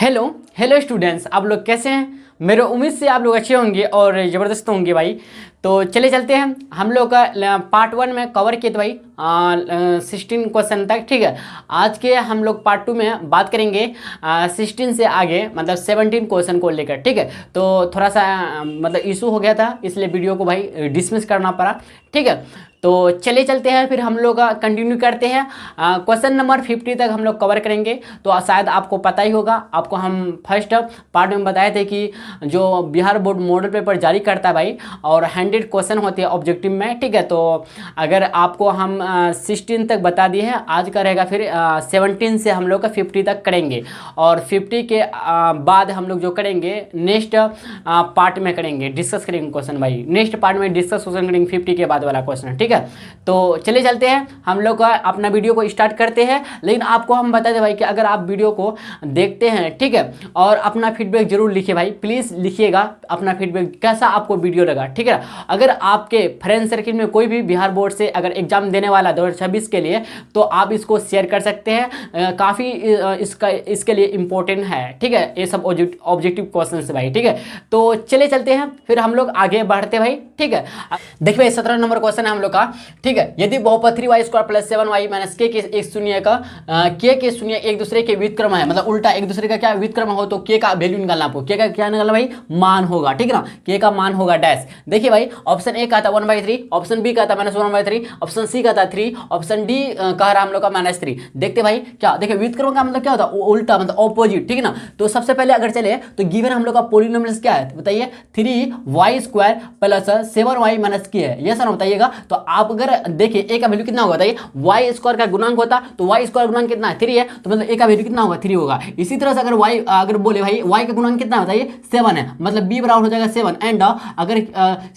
Hello hello students, आप लोग कैसे हैं। मेरे उम्मीद से आप लोग अच्छे होंगे और ज़बरदस्त होंगे भाई। तो चले चलते हैं। हम लोग का पार्ट 1 में कवर किए थे भाई 16 क्वेश्चन तक, ठीक है। आज के हम लोग पार्ट 2 में बात करेंगे 16 से आगे, मतलब 17 क्वेश्चन को लेकर, ठीक है। तो थोड़ा सा मतलब इशू हो गया था, इसलिए वीडियो को भाई डिसमिस करना पड़ा, ठीक है। तो चले चलते हैं, फिर हम लोग कंटिन्यू करते हैं। क्वेश्चन नंबर 50 तक हम लोग कवर करेंगे। तो शायद आपको पता ही होगा, आपको हम फर्स्ट पार्ट में बताए थे कि जो बिहार बोर्ड मॉडल पेपर जारी करता है भाई, और 100 क्वेश्चन होते हैं ऑब्जेक्टिव में, ठीक है। तो अगर आपको हम 16 तक बता दिए हैं, आज का रहेगा फिर 17 से हम लोग का 50 तक करेंगे। और 50 के बाद हम लोग जो करेंगे नेक्स्ट पार्ट में करेंगे, डिस्कस करेंगे क्वेश्चन भाई। नेक्स्ट पार्ट में डिस्कस क्वेश्चन करेंगे 50 के बाद वाला क्वेश्चन, ठीक है। तो चले चलते हैं, हम लोग का अपना वीडियो को स्टार्ट करते हैं। लेकिन आपको हम बता दें भाई कि अगर आप वीडियो को देखते हैं, ठीक है, और अपना फीडबैक जरूर लिखिए भाई, प्लीज़ लिखिएगा अपना फीडबैक, कैसा आपको वीडियो लगा, ठीक है। अगर आपके फ्रेंड सर्किल में कोई भी बिहार बोर्ड से अगर एग्जाम देने वाला 2026 के लिए, तो आप इसको शेयर कर सकते हैं। काफ़ी इसके लिए इम्पोर्टेंट है, ठीक है, ये सब ऑब्जेक्टिव क्वेश्चन है भाई, ठीक है। तो चले चलते हैं, फिर हम लोग आगे बढ़ते भाई, ठीक है। देखिए भाई 17 नंबर क्वेश्चन है हम लोग का, ठीक है। यदि बहुपद 3y² + 7y - k के एक शून्य का k के शून्य एक दूसरे के व्युत्क्रम है, मतलब उल्टा एक दूसरे का क्या व्युत्क्रम हो, तो k का वैल्यू निकालना आपको। k का क्या निकालना भाई, मान होगा, ठीक है ना। k का मान होगा डैश। देखिए भाई ऑप्शन ए का था 1/3, ऑप्शन बी का था -1/3, ऑप्शन सी का था 3, ऑप्शन डी कह रहा हम लोग का -3। देखते भाई क्या, देखिए व्युत्क्रम का मतलब क्या होता है, उल्टा मतलब ऑपोजिट, ठीक है ना। तो सबसे पहले अगर चले तो गिवन हम लोग का पॉलिनोमियल्स क्या है बताइए, 3y² + 7y - k है, ये सर बताइएगा। तो आप अगर देखिए a का वैल्यू कितना होगा बताइए, y² का गुणांक होता तो y² गुणांक कितना है 3 है, तो मतलब a का वैल्यू कितना होगा 3 होगा। इसी तरह से अगर y अगर बोले भाई y का गुणांक कितना बताइए 7 है, मतलब b बराबर हो जाएगा 7। एंड अगर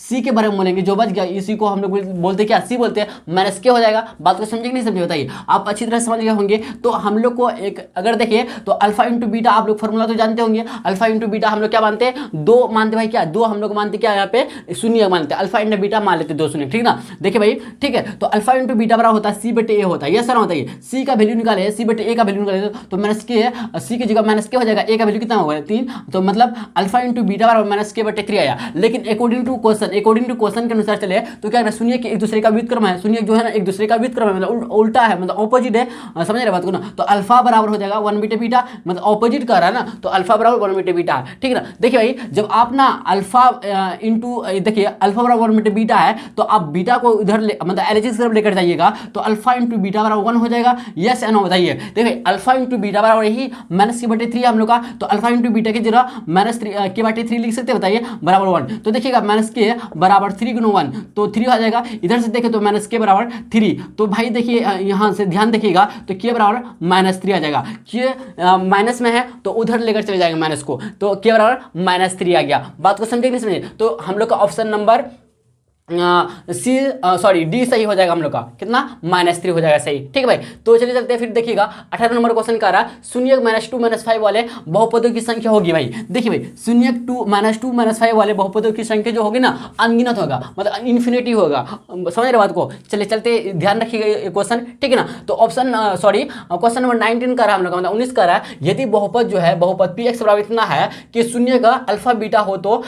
c के बारे में बोलेंगे, जो बच गया इसी को हम लोग बोलते क्या, c बोलते हैं, -k हो जाएगा। बात को समझे कि नहीं समझे बताइए, आप अच्छी तरह समझ गए होंगे। तो हम लोग को एक अगर देखिए तो अल्फा इंटू बीटा, आप लोग फॉर्मूला तो जानते होंगे। अल्फा इंटू बीटा हम लोग क्या मानते हैं, 2 मानते भाई, क्या 2 हम लोग मानते क्या, यहाँ पे शून्य मानते, अल्फा इंटू बीटा मान लेते 2 शून्य, ठीक ना। देखिए भाई ठीक है, तो अल्फा इंटू बीटा बराबर होता है c/a होता है, ये सर बताइए। c का वैल्यू निकाले, c/a का वैल्यू निकाले तो -k है, c की जगह -k हो जाएगा, a का वैल्यू कितना होगा 3, तो मतलब अल्फा इंटू बीटा बराबर -k/3 आया। लेकिन अकॉर्डिंग टू क्वेश्चन के अनुसार चले तो क्या शून्य के एक दूसरे का व्युत्क्रम है, शून्य जो है ना एक दूसरे का व्युत्क्रम है, मतलब उल्टा है, मतलब ऑपोजिट है, समझ रहे बात को ना। तो अल्फा बराबर हो जाएगा 1/β, मतलब ऑपोजिट कर रहा है ना, तो अल्फा बराबर 1/β, ठीक है ना। देखिए भाई जब आप ना अल्फा इंटू देखिए अल्फा बराबर 1/β है, तो आप बीटा को इधर मतलब एलएचएस तरफ लेकर जाइएगा, तो अल्फा इंटू बीटा बराबर 1 हो जाएगा, यस या नो बताइए। देखिए अल्फा इंटू बीटा बराबर यही -k/3 है हम लोग का, तो अल्फा इंटू बीटा की जगह -k/3 लिख सकते हैं बताइए, बराबर 1। तो देखिएगा -k बराबर 3 × 1, तो 3 हो जाएगा। इधर से देखें तो -k बराबर 3, तो भाई देखिए यहाँ से ध्यान देखिएगा, तो k बराबर -3 आ जाएगा। k माइनस में है तो उधर लेकर चले जाएंगे माइनस को, तो k बराबर -3 आ गया। बात को समझे नहीं समझे, तो हम लोग का ऑप्शन नंबर डी सही हो जाएगा हम लोग का, कितना -3 हो जाएगा सही, ठीक है भाई। तो चलिए चलते हैं, फिर देखिएगा 18 नंबर क्वेश्चन का रहा, शून्य -2 - 5 वाले बहुपदों की संख्या होगी भाई। देखिए भाई शून्य 2 - 5 वाले बहुपदों की संख्या जो होगी ना अनगिनत होगा, मतलब इन्फिनिटी होगा, समझ रहे बात को। चलिए चलते, ध्यान रखिएगा क्वेश्चन, ठीक है ना। तो ऑप्शन क्वेश्चन नंबर 19 का रहा हम लोग का, मतलब 19 का रहा, यदि बहुपद जो है बहुपद px बराबर इतना है कि शून्य का अल्फा बीटा हो तो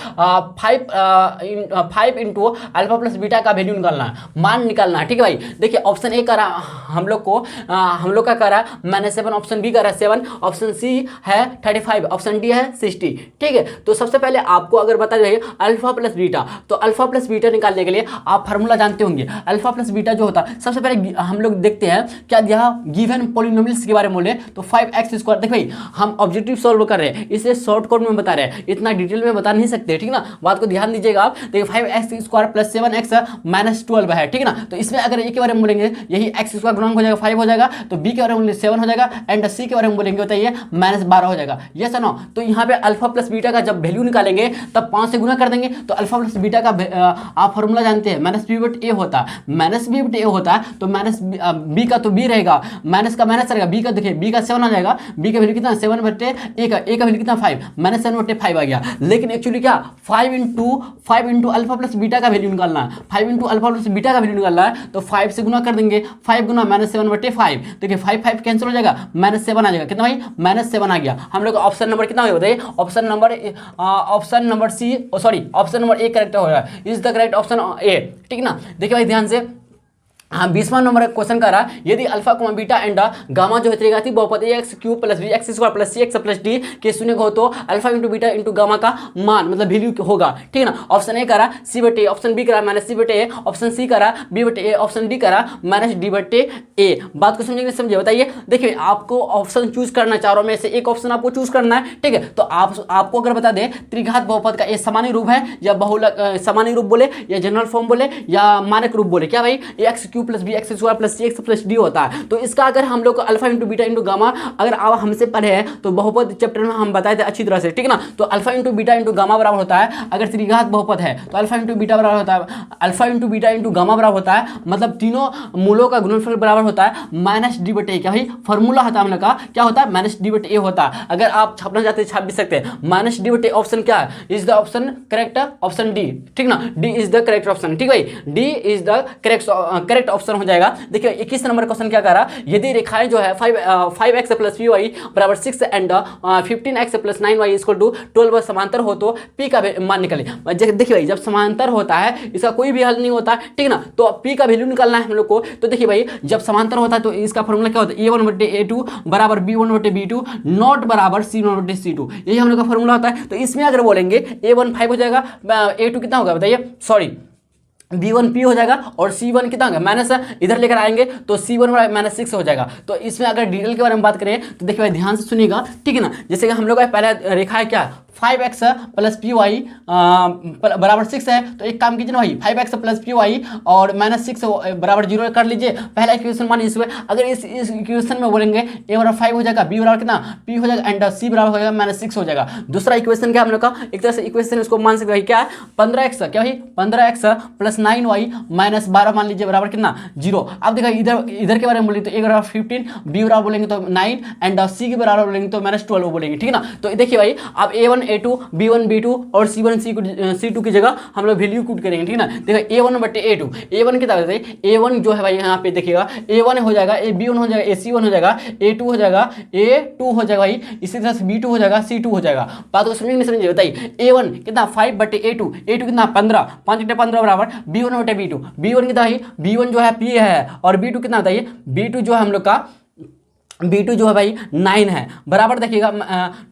5 इंटू अल्फा प्लस बीटा का वैल्यू निकालना है, मान निकालना है, ठीक है भाई। देखिए ऑप्शन ए का रहा हम लोग का करा -7, ऑप्शन बी का रहा 7, ऑप्शन सी है 35, ऑप्शन डी है 60, ठीक है। तो सबसे पहले आपको अगर बता दें अल्फा प्लस बीटा, तो अल्फा प्लस बीटा निकालने के लिए आप फार्मूला जानते होंगे। अल्फा प्लस बीटा जो होता है, सबसे पहले हम लोग देखते हैं क्या दिया, गिवन पॉलिनोमियल्स के बारे में बोले तो 5x²। देख भाई हम ऑब्जेक्टिव सॉल्व कर रहे हैं, इसे शॉर्टकट में बता रहे हैं, इतना डिटेल में बता नहीं सकते, ठीक ना। बात को ध्यान दीजिएगा आप। देखिए 5x² + 7x -12 है, ठीक है ना। तो इसमें अगर ए के बारे में बोलेंगे यही x² गुणांक हो जाएगा 5 हो जाएगा, तो b के बारे में 7 हो जाएगा, एंड सी के बारे में बोलेंगे बताइए -12 हो जाएगा, यस या नो। तो यहाँ पे अल्फा प्लस बीटा का जब वैल्यू निकालेंगे तब 5 से गुना कर देंगे, तो अल्फा प्लस बीटा का आप फॉर्मूला जानते हैं, -b/a होता है, -b/a होता है, तो b का तो b रहेगा, माइनस का माइनस रहेगा, b का देखिए b का 7 आ जाएगा, b का वैल्यू कितना 7/a का वैल्यू कितना 5, -7/5 आ गया। लेकिन एक्चुअली क्या 5 इंटू अल्फा प्लस बीटा का वैल्यू निकालना निकालना है, 5 इंटू अल्फा प्लस बीटा का वैल्यू निकालना है, तो 5 से गुना कर देंगे, 5 गुना -7/5, देखिए 5 कैंसिल हो जाएगा, -7 आ जाएगा, कितना भाई -7 आ गया। हम लोग ऑप्शन नंबर कितना हो बताइए, option number C, sorry option number A correct हो रहा है, is the correct option A, ठीक ना। देखिए भाई ध्यान से, हाँ 20वां नंबर क्वेश्चन कर रहा है, यदि alpha comma beta and gamma जो है त्रिघाती बहुपद x³ + bx² + cx + d के शून्य हो तो alpha into beta into gamma का मान मतलब वैल्यू होगा, ठीक है ना। ऑप्शन ए करा c/a, ऑप्शन बी करा -c/a, ऑप्शन सी करा b/a, ऑप्शन डी करा -d/a। बात को समझे समझे बताइए। देखिए आपको ऑप्शन चूज करना, चारों में से एक ऑप्शन आपको चूज करना है, ठीक है। तो आपको अगर बता दें त्रिघात बहुपद का ये सामान्य रूप है या बहुलक सामान्य रूप बोले या जनरल फॉर्म बोले या मानक रूप बोले, क्या भाई x³ + bx² + cx + d होता है। तो इसका अगर हम लोग alpha into beta into gamma अगर आप हमसे पढ़े हैं तो बहुपद चैप्टर में हम बताए थे अच्छी तरह से, ठीक है ना। तो alpha into beta into gamma बराबर होता है, अगर त्रिघात बहुपद है तो अल्फा इंटू बीटा बराबर होता है, alpha into beta into gamma बराबर होता है, मतलब तीनों मूलों का गुणनफल बराबर होता है -d/a। क्या भाई फॉर्मूला होता है हम लोग का, क्या होता है -d/a होता है। अगर आप छापना चाहते हैं छाप भी सकते हैं। -d/a ऑप्शन क्या है, is the option correct option D, ठीक ना, D is the correct option, ठीक भाई, D is the correct option हो जाएगा। देखिए 21 नंबर क्वेश्चन क्या कर रहा है, यदि रेखाएं जो है 5x + py = 6 and 15x + 9y = 12 समांतर हो तो p का मान निकाले। देखिए भाई जब समांतर होता है इसका कोई भी हल नहीं होता, ठीक है ना, तो p का वैल्यू निकालना है हम लोग को। तो देखिए भाई जब समांतर होता है तो इसका फॉर्मूला क्या होता है, a1/a2 = b1/b2 नॉट बराबर c1/c2, यही हम लोग का फॉर्मूला होता है। तो इसमें अगर बोलेंगे a1 5 हो जाएगा, a2 कितना होगा बताइए, सॉरी b1 p हो जाएगा और c1 कितना होगा माइनस, इधर लेकर आएंगे तो c1 -6 हो जाएगा। तो इसमें अगर डिटेल के बारे में बात करें तो देखिए भाई ध्यान से सुनिएगा, ठीक है ना। जैसे कि हम लोग का पहला रेखा है क्या 5x + py बराबर 6 है, तो एक काम कीजिए ना भाई 5x + py और -6 बराबर 0 कर लीजिए, पहला इक्वेशन मान लीजिए। अगर इस इक्वेशन में बोलेंगे a बराबर 5 हो जाएगा, b बराबर कितना p हो जाएगा एंड c बराबर हो जाएगा -6 हो जाएगा। दूसरा इक्वेशन क्या हम लोग का, एक तरह से इक्वेशन इसको मान सकते हैं क्या है 15x, क्या भाई 15x + 9y - 12 मान लीजिए बराबर कितना 0। अब देखा इधर के बारे में बोलेंगे तो a बराबर 15, b बराबर बोलेंगे तो 9 एंड c के बराबर बोलेंगे तो -12 बोलेंगे, ठीक है ना। तो देखिए भाई आप a1 a2 b1 b2 और c1 c2 की जगह हम लोग वैल्यू पुट करेंगे, ठीक है ना। देखो a1/a2, a1 कितना होता है, a1 जो है भाई यहाँ पे देखिएगा a1 हो जाएगा, b1 हो जाएगा, c1 हो जाएगा, a2 हो जाएगा, a2 हो जाएगा भाई, इसी तरह से b2 हो जाएगा, c2 हो जाएगा। बात को समझिए नहीं समझिए बताइए। a1 कितना 5/a2, a2 कितना 15, 5/15 बराबर b1/b2, b1 कितना है b1 जो है p है और b2 कितना बताइए, b2 जो है हम लोग का b2 जो है भाई 9 है, बराबर देखिएगा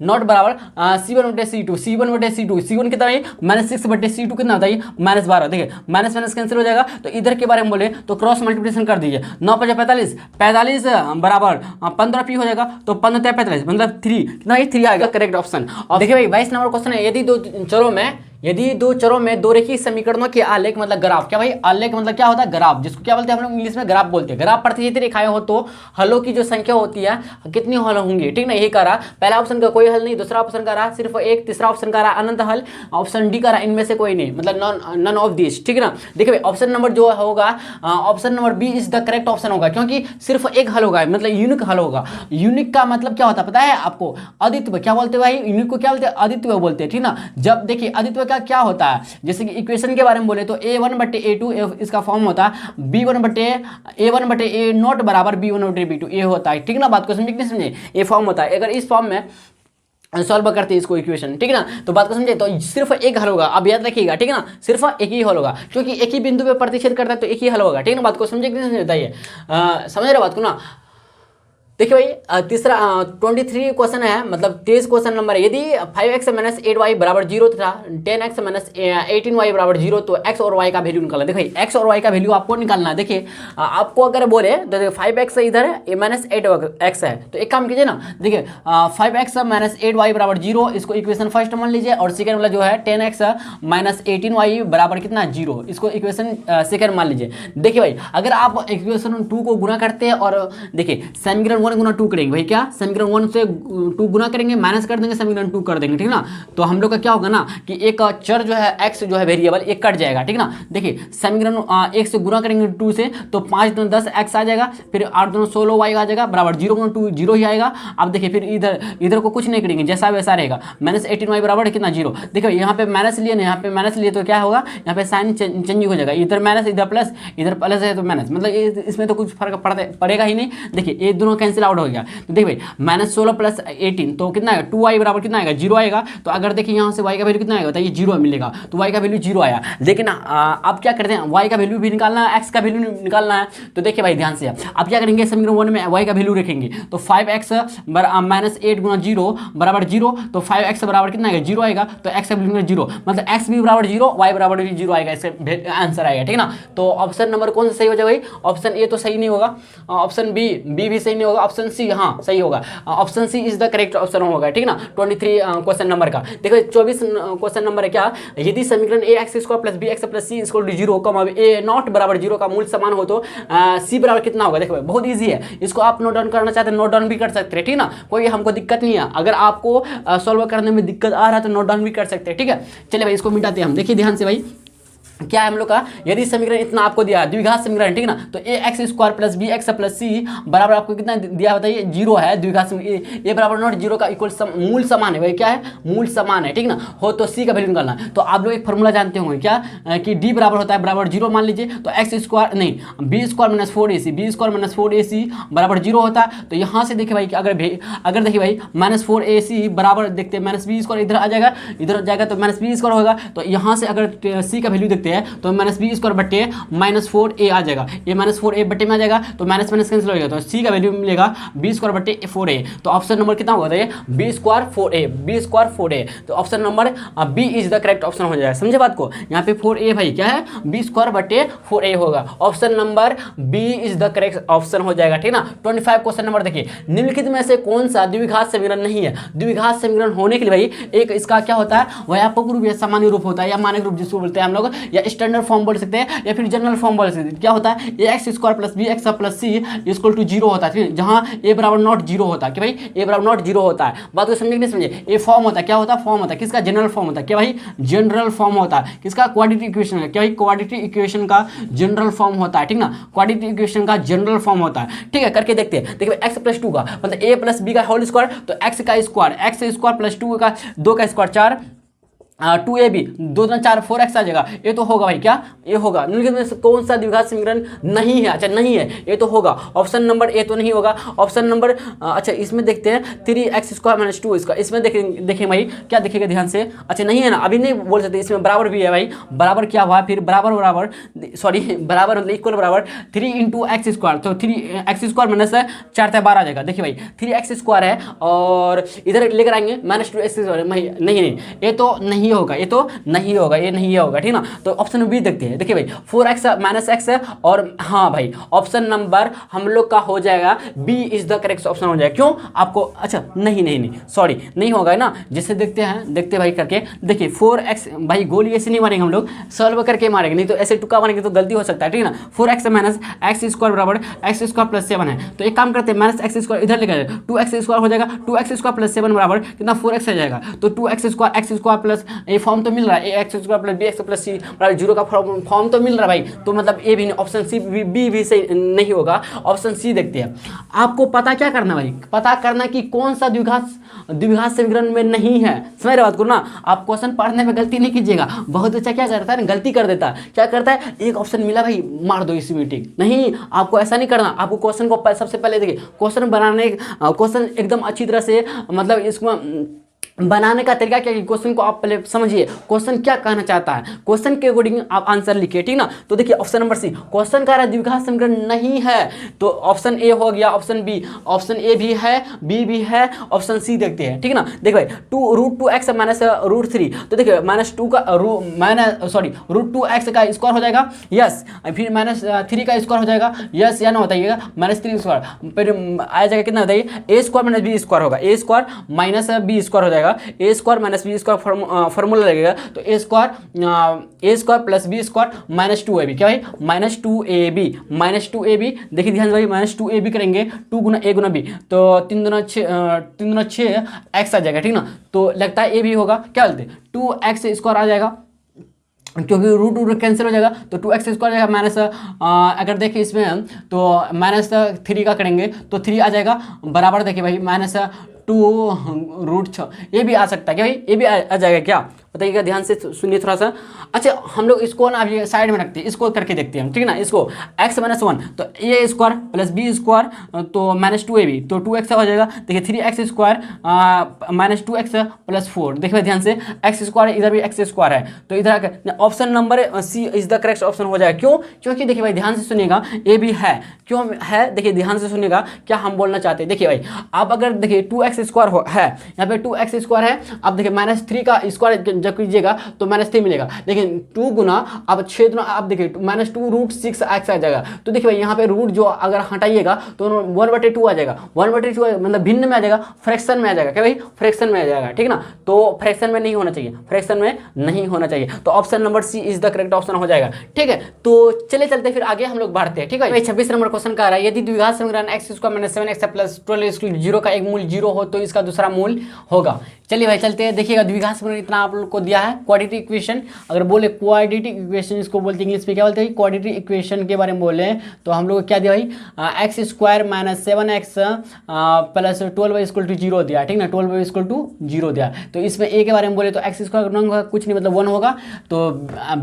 नॉट बराबर c1/c2, c1/c2, c1 कितना है -6/c2 कितना होता है -12। देखिए माइनस कैंसिल हो जाएगा। तो इधर के बारे में बोले तो क्रॉस मल्टीप्लिकेशन कर दीजिए, 9 × 5 = 45 बराबर 15p हो जाएगा, तो 15 × 45 मतलब 3 कितना है 3 आएगा करेक्ट ऑप्शन। और देखिए भाई 22 नंबर क्वेश्चन है, यदि दो चरों में दो रेखीय समीकरणों के आलेख मतलब ग्राफ, क्या भाई आलेख मतलब क्या होता है ग्राफ, जिसको क्या बोलते हैं हम लोग इंग्लिश में ग्राफ बोलते हैं। ग्राफ प्रतिचित्र रेखाएं हो तो हलों की जो संख्या होती है कितनी हल होंगी, ठीक ना। यही कह रहा पहला ऑप्शन का कोई हल नहीं, दूसरा ऑप्शन का रहा सिर्फ एक, तीसरा ऑप्शन का रहा अनंत हल, ऑप्शन डी का रहा इनमें से कोई नहीं, मतलब नन ऑफ दिस, ठीक है ना। देखिए भाई ऑप्शन नंबर जो होगा option number B is the correct option होगा, क्योंकि सिर्फ एक हल होगा, मतलब यूनिक हल होगा। यूनिक का मतलब क्या होता है पता है आपको, अद्वितीय क्या बोलते हैं भाई, यूनिक को क्या बोलते हैं अद्वितीय बोलते हैं, ठीक ना। जब देखिए अद्वितीय का क्या होता है, जैसे कि इक्वेशन के बारे में बोले तो a1/a2 इसका फॉर्म होता है b1/a नॉट बराबर b1/b2 ये होता है, ठीक ना। बात को समझे कि नहीं समझे, ये फॉर्म होता है। अगर इस फॉर्म में सॉल्व करते हैं इसको इक्वेशन, ठीक है ना, तो बात को समझे तो सिर्फ एक हल होगा। अब याद रखिएगा, ठीक है ना, सिर्फ एक ही हल होगा, क्योंकि एक ही बिंदु पे प्रतिच्छेद करता है तो एक ही हल होगा, ठीक है ना। बात को समझे कि नहीं बताइए, समझ रहे बात को ना। देखिए भाई तीसरा 23 क्वेश्चन है, मतलब 23 क्वेश्चन नंबर है, यदि 5x - 8y बराबर 0 तथा 10x - 18y बराबर 0 तो x और y का वैल्यू निकालना। देखिए x और y का वैल्यू आपको निकालना है। देखिए आपको अगर बोले तो देखिए 5x इधर है -8x है, तो एक काम कीजिए ना, देखिए 5x - 8y बराबर 0 इसको इक्वेशन फर्स्ट मान लीजिए, और सेकेंड वाला जो है 10x - 18y बराबर कितना 0 इसको इक्वेशन सेकेंड मान लीजिए। देखिए भाई अगर आप इक्वेशन 2 को गुना करते हैं और देखिए समीकरण 1 गुना 2 करेंगे भाई, क्या समीकरण 1 से 2 गुना करेंगे, माइनस कर देंगे, समीकरण 2 कर देंगे, ठीक ना। तो हम लोग का क्या होगा ना कि एक चर जो है x जो है वेरिएबल एक कट जाएगा, ठीक ना। देखिए समीकरण 1 से गुना करेंगे 2 से, तो 5 दूनी 10 x आ जाएगा, फिर 8 दूनी 16 y आ जाएगा, बराबर 0 गुना 2 0 ही आएगा। अब देखिए फिर इधर को कुछ नहीं करेंगे, जैसा वैसा रहेगा, -18y बराबर कितना 0। देखिए यहाँ पे माइनस लिए ना, यहाँ पे माइनस लिए तो क्या होगा, यहाँ पे साइन चेंज हो जाएगा, इधर माइनस इधर प्लस, इधर प्लस है तो माइनस, मतलब इसमें तो कुछ फर्क पड़ेगा ही नहीं। देखिए ये दोनों कैंसिल आउट हो गया, तो देखिए भाई -16 + 18 तो कितना आएगा, 2y बराबर कितना आएगा 0 आएगा। तो अगर देखिए यहाँ से y का वैल्यू कितना आएगा बताइए 0 मिलेगा, तो y का वैल्यू 0 आया। लेकिन अब क्या करते हैं, y का वैल्यू भी निकालना है, x का वैल्यू निकालना है। तो देखिए भाई ध्यान से अब क्या करेंगे, समीकरण 1 में y का वैल्यू रखेंगे, तो 5x -8 गुना 0 बराबर 0, तो 5x बराबर कितना आएगा 0 आएगा, तो x का वैल्यू 0, मतलब x भी बराबर 0 y बराबर भी 0 आएगा, इसका आंसर आएगा, ठीक ना। तो ऑप्शन नंबर कौन सा सही हो जाएगा भाई, ऑप्शन ए तो सही नहीं होगा, ऑप्शन बी भी सही नहीं होगा, ऑप्शन सी हाँ सही होगा, option C is the correct option होगा, ठीक ना। 23 क्वेश्चन नंबर का देखो 24 क्वेश्चन नंबर है क्या, यदि समीकरण ax² + bx + c = 0, a0 बराबर 0 का मूल समान हो तो c बराबर कितना होगा। देखो बहुत ईजी है, इसको आप नोट डाउन करना चाहते हैं नोट डाउन भी कर सकते हैं, ठीक ना, कोई हमको दिक्कत नहीं है। अगर आपको सॉल्व करने में दिक्कत आ रहा है तो नोट डाउन भी कर सकते हैं, ठीक है। चलिए भाई इसको मिटाते हैं हम, देखिए ध्यान से भाई क्या है हम लोग का, यदि समीकरण इतना आपको दिया है द्विघात समीकरण, ठीक ना, तो ax² + bx + c बराबर आपको कितना दिया बताइए 0 है, द्विघात समीकरण a बराबर नॉट 0 का इक्वल मूल समान है भाई, क्या है मूल समान है, ठीक ना, हो तो c का वैल्यू निकालना है। तो आप लोग एक फॉर्मूला जानते होंगे क्या कि d बराबर होता है बराबर 0 मान लीजिए, तो x² नहीं b² - 4ac b² - 4ac बराबर 0 होता है। तो यहाँ से देखिए भाई अगर देखिए भाई -4ac बराबर देखते हैं -b² इधर आ जाएगा, इधर जाएगा तो -b² होगा। तो यहाँ से अगर c का वैल्यू है तो -b² बटे -4a आ जाएगा, ये -4a बटे में आ जाएगा, तो माइनस माइनस कैंसिल हो जाएगा, तो c का वैल्यू मिलेगा b² बटे 4a। तो ऑप्शन नंबर कितना होगा ये b² 4a, तो option number B is the correct option हो जाएगा। समझे बात को, यहाँ पे 4a भाई क्या है b² बटे 4a होगा, option number B is the correct option हो जाएगा, ठीक ना। 25 क्वेश्चन नंबर देखिए, निम्नलिखित में से कौन सा द्विघात समीकरण नहीं है। द्विघात समीकरण होने के लिए भाई एक इसका क्या होता है, व्यापक रूप या सामान्य रूप होता है, या मानक रूप जिसको बोलते हैं हम लोग, या स्टैंडर्ड फॉर्म बोल सकते हैं, या फिर जनरल फॉर्म बोल सकते हैं। क्या होता है ax² + bx + c = 0 होता है, ठीक है, जहां a बराबर नॉट 0 होता है, कि भाई a बराबर नॉट 0 होता है। बात को समझे नहीं समझे, ये फॉर्म होता है, क्या होता है फॉर्म होता है किसका, जनरल फॉर्म होता है, क्या भाई जनरल फॉर्म होता है किसका, क्वाड्रेटिक इक्वेशन है, क्या भाई क्वाड्रेटिक इक्वेशन का जनरल फॉर्म होता है, ठीक ना, क्वाड्रेटिक इक्वेशन का जनरल फॉर्म होता है, ठीक है। करके देखते हैं, देखिए x + 2 का मतलब a + b का होल स्क्वायर, तो x का स्क्वायर x² + 2 का 2 का स्क्वायर 4 2ab 2 × 4 4x आ जाएगा, ये तो होगा भाई, क्या ये होगा। निम्नलिखित में से कौन सा द्विघात समीकरण नहीं है, अच्छा नहीं है, ये तो होगा, ऑप्शन नंबर ए तो नहीं होगा। ऑप्शन नंबर अच्छा इसमें देखते हैं 3x² - 2 इसमें देखें भाई क्या देखेगा ध्यान से, अच्छा नहीं है ना, अभी नहीं बोल सकते, इसमें बराबर भी है भाई, बराबर क्या हुआ फिर बराबर सॉरी बराबर मतलब इक्वल बराबर 3 × x², तो 3x² - 4 × 12 आ जाएगा। देखिए भाई 3x² है और इधर लेकर आएंगे -2x², नहीं ये तो नहीं होगा, ये तो नहीं होगा, ये नहीं होगा, ठीक ना। तो ऑप्शन बी देखते हैं, देखिए भाई 4x - x है, और हाँ भाई ऑप्शन नंबर हम लोग का हो जाएगा B is the correct option हो जाएगा। क्यों आपको, अच्छा नहीं सॉरी नहीं होगा है ना, जैसे देखते भाई करके देखिए 4x भाई गोली ऐसे नहीं मारेंगे हम लोग, सॉल्व करके मारेंगे, नहीं तो ऐसे टुक्का मारेंगे तो गलती हो सकता है, ठीक है ना। 4x - x² बराबर x² + 7 है, तो एक काम करते हैं -x² इधर लेकर 2x² हो जाएगा, 2x² + 7 बराबर कितना 4x आ जाएगा, तो 2x² x² प्लस ये फॉर्म तो मिल रहा है ax² + bx + c बराबर 0 का फॉर्म तो मिल रहा है भाई, तो मतलब ए भी नहीं, ऑप्शन सी बी भी सही नहीं होगा, ऑप्शन सी देखते हैं। आपको पता क्या करना भाई, पता करना कि कौन सा द्विघात समीकरण में नहीं है, समझ रहे बात को ना। आप क्वेश्चन पढ़ने में गलती नहीं कीजिएगा, बहुत अच्छा क्या करता है ना, गलती कर देता है, क्या करता है एक ऑप्शन मिला भाई मार दो इसी में टिक, नहीं आपको ऐसा नहीं करना। आपको क्वेश्चन को सबसे पहले देखिए, क्वेश्चन एकदम अच्छी तरह से मतलब इसको बनाने का तरीका क्या है, क्वेश्चन को आप पहले समझिए, क्वेश्चन क्या कहना चाहता है, क्वेश्चन के अकॉर्डिंग आप आंसर लिखिए, ठीक ना। तो देखिए ऑप्शन नंबर सी, क्वेश्चन कह रहा है द्विघात समीकरण नहीं है, तो ऑप्शन ए हो गया, ऑप्शन बी, ऑप्शन ए भी है, बी भी है, ऑप्शन सी देखते हैं, ठीक ना। देखिए भाई √2x - √3, तो देखिए -2 का √2x का स्क्वायर हो जाएगा, यस, फिर -3 का स्क्वायर हो जाएगा, यस या ना बताइएगा, -3 स्क्वायर, फिर आ जाएगा कितना बताइए a² - b² होगा, a² - b² हो जाएगा, जाएगा A square minus B square formula लगेगा, तो A square plus B square minus 2ab, क्या भाई माइनस 2ab, देखिए ध्यान से भाई माइनस 2ab करेंगे 2 गुना a गुना b, तो 3 दूना 6 x आ जाएगा, ठीक ना। तो लगता है a भी होगा, क्या बोलते हैं 2x स्क्वायर आ जाएगा, क्योंकि रूट कैंसिल हो जाएगा, तो 2x स्क्वायर आ जाएगा माइनस, अगर देखिए इसमें तो माइनस 3 का करेंगे तो 3 आ जाएगा, बराबर देखिए भाई माइनस 2√6, ये भी आ सकता है क्या भाई, ये भी आ जाएगा क्या, बताइएगा, ध्यान से सुनिए थोड़ा सा। अच्छा हम लोग इसको ना अभी साइड में रखते हैं, इसको करके देखते हैं, ठीक है ना। इसको x माइनस 1 तो a square plus B square तो माइनस 2ab, तो 2x हो जाएगा, देखिए 3x square minus 2x plus 4, देखिए ध्यान से x स्क्वायर, इधर भी x स्क्वायर है, तो इधर option number C is the correct option हो जाएगा। क्यों, क्योंकि देखिए भाई ध्यान से सुनिएगा, ए भी है, क्यों है, देखिए ध्यान से सुनिएगा क्या हम बोलना चाहते हैं। देखिए भाई आप अगर देखिए 2x स्क्वायर है, यहाँ पे 2x स्क्वायर है, अब देखिए माइनस 3 का स्क्वायर जब कीजिएगा तो माइनस 3 मिलेगा, लेकिन 2 गुना अब 6 गुना आप देखिए माइनस 2√6x आ जाएगा, तो देखिए भाई यहाँ पे रूट जो अगर हटाइएगा तो 1/2 आ जाएगा, 1/2 मतलब भिन्न में आ जाएगा, फ्रैक्शन में आ जाएगा, क्या भाई फ्रैक्शन में आ जाएगा, ठीक ना। तो फ्रैक्शन में नहीं होना चाहिए, फ्रैक्शन में नहीं होना चाहिए, तो option number C is the correct option हो जाएगा, ठीक है। तो चले चलते फिर आगे हम लोग बढ़ते हैं, ठीक है। 26 नंबर क्वेश्चन का रहा है, यदि द्विघात समीकरण x square minus 7x plus 12 0 का एक मूल 0 हो तो इसका दूसरा मूल होगा। चलिए भाई चलते हैं, देखिएगा द्विघात समीकरण इतना आप लोग को दिया है, क्वाड्रेटिक इक्वेशन, अगर बोले क्वाड्रेटिक इक्वेशन इसको बोलते हैं, इंग्लिश में क्या बोलते हैं, क्वाड्रेटिक इक्वेशन के बारे में बोले तो हम लोग क्या दिया भाई x square minus 7x plus 12y = 0 दिया, ठीक ना, 12y = 0 दिया। तो इसमें a के बारे में बोले तो एक्स स्क्वायर गुना होगा कुछ नहीं मतलब 1 होगा, तो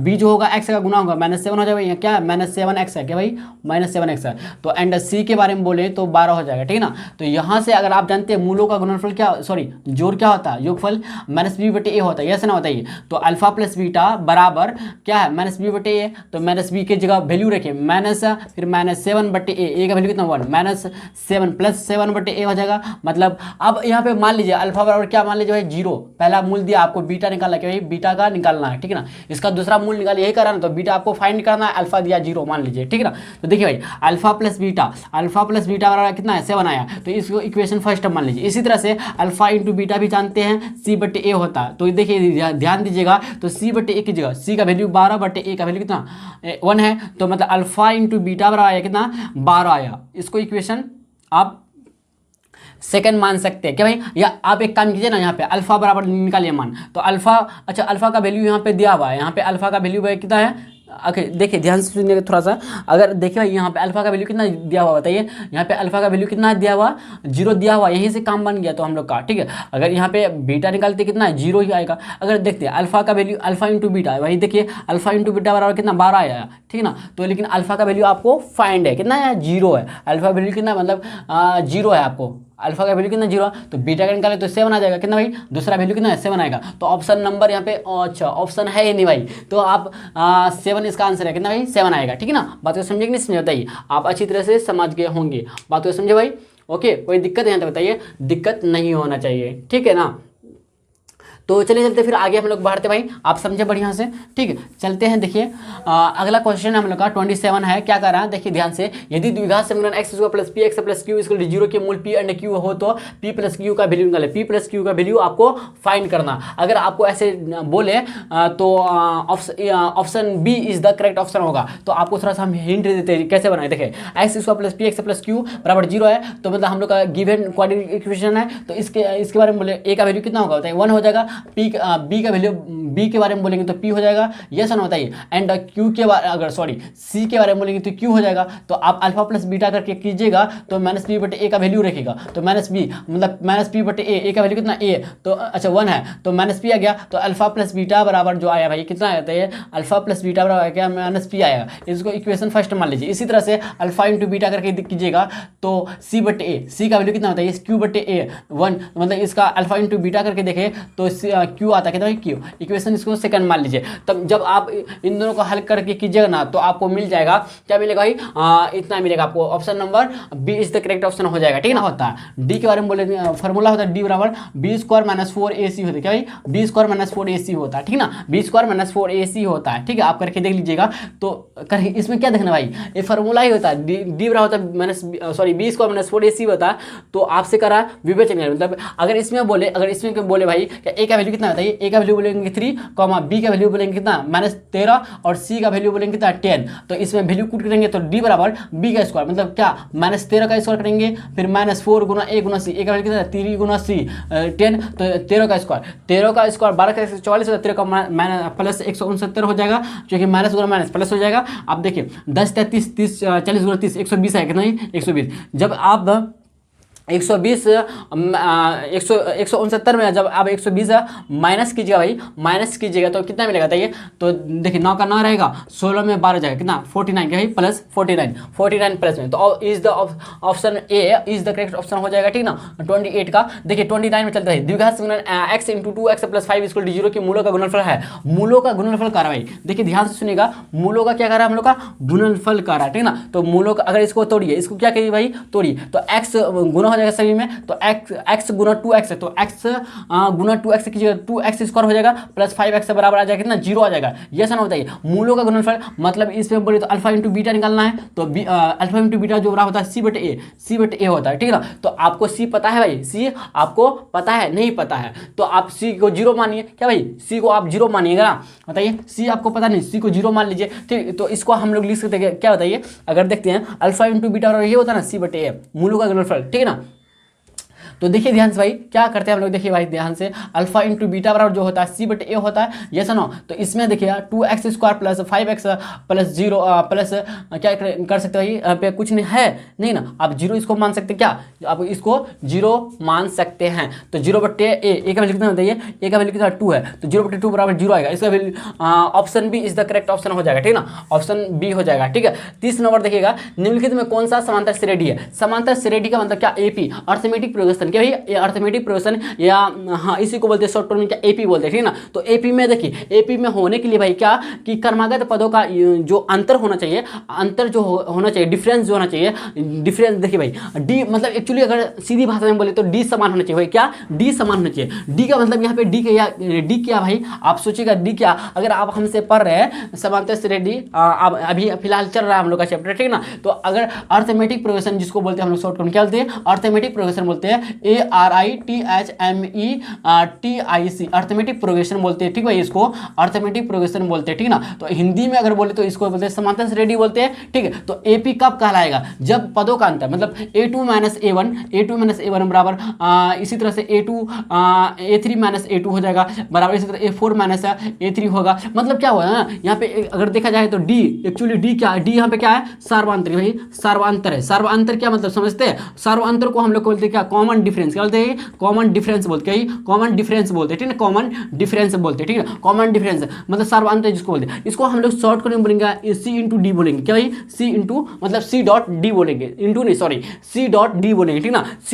b जो होगा x का गुना होगा -7 हो जाएगा, क्या -7x है, क्या भाई -7x है। तो एंड c के बारे में बोले तो 12 हो जाएगा, ठीक ना। तो यहाँ से अगर आप जानते हैं मूलों का गुणनफल क्या, सॉरी जोड़ क्या होता है, योगफल -b/a होता है, यस ना बताइए। तो अल्फा प्लस बीटा बराबर क्या है -b/a, तो -b की जगह वैल्यू रखिए माइनस, फिर -7/a, का वैल्यू कितना 1, -7 प्लस 7/a हो जाएगा, मतलब अब यहाँ पे मान लीजिए अल्फा बराबर क्या मान लीजिए भाई 0, पहला मूल दिया आपको बीटा निकालना, क्या भाई बीटा का निकालना है, ठीक है ना। इसका दूसरा मूल निकालिए, यही करना, तो बीटा आपको फाइंड करना है, अल्फा दिया 0 मान लीजिए, ठीक है ना। तो देखिए भाई अल्फा प्लस बीटा बराबर कितना है 7 आया, तो इसको इक्वेशन फर्स्ट मान लीजिए। इसी तरह से अल्फा इंटू बीटा भी जानते हैं c/a होता है, तो देखिए ध्यान दीजिएगा, तो c/a की जगह c का वैल्यू 12/a का वैल्यू कितना 1 है, तो मतलब अल्फा इंटू बीटा बराबर आया कितना 12 आया। इसको इक्वेशन आप सेकंड मान सकते हैं, क्या भाई, या आप एक काम कीजिए ना, यहाँ पे अल्फा बराबर निकालिए मान, तो अल्फा, अच्छा अल्फा का वैल्यू यहाँ पे दिया हुआ है, यहाँ पे अल्फा का वैल्यू कितना है, ओके देखिए ध्यान से सुनिएगा थोड़ा सा, अगर देखिए भाई यहाँ पे अल्फा का वैल्यू कितना दिया हुआ बताइए, यहाँ पे अल्फा का वैल्यू कितना दिया हुआ 0 दिया हुआ, यहीं से काम बन गया तो हम लोग का, ठीक है। अगर यहाँ पे बीटा निकालते कितना है 0 ही आएगा। अगर देखते हैं अल्फा का वैल्यू अल्फा इंटू बीटा, वही देखिए अल्फा इंटू बीटा बराबर कितना 12 आया, ठीक है ना। तो लेकिन अल्फा का वैल्यू आपको फाइंड है कितना है 0 है, अल्फा वैल्यू कितना मतलब 0 है, आपको अल्फा का वैल्यू कितना 0, तो बीटा का निकाले तो 7 आ जाएगा, कितना भाई दूसरा वैल्यू कितना है 7 आएगा। तो ऑप्शन नंबर यहाँ पे अच्छा ऑप्शन है ही नहीं भाई, तो आप 7 इसका आंसर है, कितना भाई 7 आएगा, ठीक है ना। बात को समझे कि नहीं समझे बताइए, आप अच्छी तरह से समझ गए होंगे, बात को समझे भाई, ओके कोई दिक्कत है यहाँ तो बताइए, दिक्कत नहीं होना चाहिए, ठीक है ना। तो चलिए चलते फिर आगे हम लोग बढ़ते भाई, आप समझे बढ़िया से, ठीक है। चलते हैं, देखिए अगला क्वेश्चन हम लोग का 27 है, क्या कर रहा है देखिए ध्यान से, यदि द्विघात समीकरण x square plus px plus q = 0 के मूल p एंड q हो तो p प्लस q का वैल्यू निकाले, p प्लस q का वैल्यू आपको फाइंड करना। अगर आपको ऐसे बोले तो option B is the correct option होगा। तो आपको थोड़ा सा हम हिंट देते हैं कैसे बनाए, देखिए x square plus px plus q बराबर 0 है, तो मतलब हम लोग का गिवन क्वाड्रेटिक इक्वेशन है, तो इसके बारे में बोले a का वैल्यू कितना होगा बताइए 1 हो जाएगा, बी का वैल्यू बी के बारे में बोलेंगे तो पी हो जाएगा, यस ना बताइए। एंड क्यू के बारे अगर सॉरी सी के बारे में बोलेंगे तो क्यू हो जाएगा। तो आप अल्फा प्लस बीटा करके कीजिएगा तो -b/a का वैल्यू रखेगा, तो -b मतलब -p/a का वैल्यू कितना a, तो अच्छा 1 है, तो -p आ गया, तो अल्फा प्लस बीटा बराबर जो आया भाई कितना आता है, अल्फा प्लस बीटा बराबर क्या -p आएगा, इसको इक्वेशन फर्स्ट मान लीजिए। इसी तरह से अल्फा इंटू बीटा करके कीजिएगा तो c/a, c का वैल्यू कितना होता है q/a 1, मतलब इसका अल्फा इंटू बीटा करके देखें तो क्यू आता है, कितना भाई क्यू। इक्वेशन इसको सेकंड मान लीजिए। तब जब आप इन दोनों को हल करके कीजिएगा ना तो आपको मिल जाएगा, क्या मिलेगा भाई, इतना मिलेगा आपको। Option number B is the correct option हो जाएगा, ठीक ना। होता है डी के बारे में बोले, फॉर्मूला होता है डी बराबर बी स्क्वायर माइनस 4ac होता है, क्या भाई, बी स्क्वायर माइनस 4ac होता है, ठीक ना, बी स्क्वायर माइनस 4ac होता है, ठीक है। आप करके देख लीजिएगा। तो इसमें क्या देखना भाई, ये फार्मूला ही होता है, डी बराबर होता है minus sorry B square minus 4ac होता है। तो आपसे करा विवेचन, मतलब अगर इसमें बोले भाई ए का वैल्यू कितना होता है, ए का वैल्यू बोलेंगे 3, बी का वैल्यू बोलेंगे कितना -13 और सी का वैल्यू बोलेंगे कितना 10। तो इसमें वैल्यू कूट करेंगे तो डी बराबर बी का स्क्वायर, मतलब क्या -13 का स्क्वायर करेंगे, फिर -4 गुना ए गुना सी, ए का वैल्यू कितना 3 गुना सी 10, तो 13 का स्क्वायर 12 का 44 होता है, 13 का प्लस 169 हो जाएगा, जो कि माइनस गुना माइनस प्लस हो जाएगा। आप देखिए 10 30 30 40 गुना 30 120 है, कितना ही 120। जब आप 169 में जब आप 120 माइनस कीजिएगा भाई, माइनस कीजिएगा तो कितना मिलेगा बताइए। तो देखिए 9 का 9 रहेगा, 16 में 12 जाएगा, कितना 49 क्या भाई, प्लस 49 प्लस में। तो is the option A is the correct option हो जाएगा, ठीक ना। 28 का देखिए 29 में चलता है, द्विघात गुणन x × 2x + 5 = 0 की मूलों का गुणनफल है। मूलों का गुणनफल कर रहा है भाई, देखिए ध्यान से सुनिएगा, मूलों का क्या कर रहा है, हम लोग का गुणनफल कर रहा है, ठीक ना। तो मूलों का अगर इसको तोड़िए, इसको क्या करिए भाई, तोड़िए तो x गुना हो जाएगा सभी में, तो x गुना 2x है, तो x गुना 2x कीजिएगा, 2x स्क्वायर हो जाएगा प्लस 5x बराबर आ जाएगा कितना 0 आ जाएगा। ये सन होता है मूलों का गुणनफल, मतलब इसमें बोले तो अल्फा इंटू बीटा निकालना है, तो अल्फा इंटू बीटा जो बराबर होता है c/a होता है, ठीक है ना। तो आपको c पता है भाई, c आपको पता है, नहीं पता है तो आप c को 0 मानिए, क्या भाई, c को आप 0 मानिएगा ना, बताइए c आपको पता नहीं, c को 0 मान लीजिए, ठीक। तो इसको हम लोग लिख सकते हैं क्या, बताइए, अगर देखते हैं अल्फा इंटू बीटा और ये होता है ना c/a मूलों का गुणनफल, ठीक है ना। तो देखिए ध्यान से भाई क्या करते हैं हम लोग, देखिए भाई ध्यान से, अल्फा इंटू बीटा बराबर जो होता है c/a होता है, ये सुनो। तो इसमें देखिए 2x square plus 5x plus 0 plus क्या कर सकते हैं भाई, यहाँ पे कुछ नहीं है, नहीं ना, आप 0 इसको मान सकते, क्या आप इसको 0 मान सकते हैं। तो 0/a, ए का वैल्यू कितना बताइए, ए का वैल्यू कितना 2 है, तो 0/2 बराबर 0 आएगा, इसका value option B is the correct option हो जाएगा, ठीक ना, ऑप्शन बी हो जाएगा, ठीक है। 30 नंबर देखिएगा, निम्नलिखित में कौन सा समांतर श्रेणी है। समांतर श्रेणी का मतलब क्या, एपी अर्थमेटिक प्रोग्रेशन, क्या भाई अर्थमेटिक प्रोग्रेशन, या हाँ इसी को बोलते हैं शॉर्ट टर्म में क्या एपी बोलते हैं, ठीक है ना। तो एपी में देखिए, एपी में होने के लिए भाई क्या कि क्रमागत पदों का जो अंतर होना चाहिए, अंतर जो होना चाहिए, डिफरेंस जो होना चाहिए, डिफरेंस देखिए भाई डी मतलब एक्चुअली अगर सीधी भाषा में बोले तो डी समान होना चाहिए भाई, क्या डी समान होना चाहिए। डी का मतलब यहाँ पे डी क्या भाई, आप सोचिएगा डी क्या, अगर आप हमसे पढ़ रहे हैं समांतर श्रेणी, अभी फिलहाल चल रहा है हम लोग का चैप्टर, ठीक ना। तो अगर अर्थमेटिक प्रोग्रेशन जिसको बोलते हैं हम लोग शॉर्ट टर्म क्या बोलते हैं, अर्थमेटिक प्रोग्रेशन बोलते हैं, ARITHMETIC अर्थमेटिक प्रोग्रेशन बोलते हैं, ठीक भाई, इसको अर्थमेटिक प्रोग्रेशन बोलते हैं, ठीक ना। तो हिंदी में अगर बोले तो इसको बोलते हैं समांतर श्रेणी बोलते हैं, ठीक है। तो एपी कब कहलाएगा, जब पदों का अंतर मतलब A2 - A1 बराबर इसी तरह से A3 - A2 हो जाएगा बराबर, इसी तरह A4 - A3 होगा। मतलब क्या हुआ ना, यहाँ पे अगर देखा जाए तो डी एक्चुअली डी क्या है, डी यहाँ पे क्या है, सार्वंतर भाई, सार्वंतर है। सार्वंतर क्या मतलब समझते हैं, सार्वंतर को हम लोग बोलते हैं क्या, कॉमन डिफरेंस, क्या बोलते हैं, कॉमन डिफरेंस बोलते हैं, कॉमन डिफरेंस बोलते हैं, ठीक है, कॉमन डिफरेंस बोलते हैं, ठीक है, कॉमन डिफरेंस मतलब सार्वंतर जिसको बोलते हैं। इसको हम लोग शॉर्ट करके बोलेंगे C/D बोलेंगे, क्या भाई, C इंटू मतलब C.D बोलेंगे, इंटू नहीं सॉरी C.D बोलेंगे, ठीक ना। C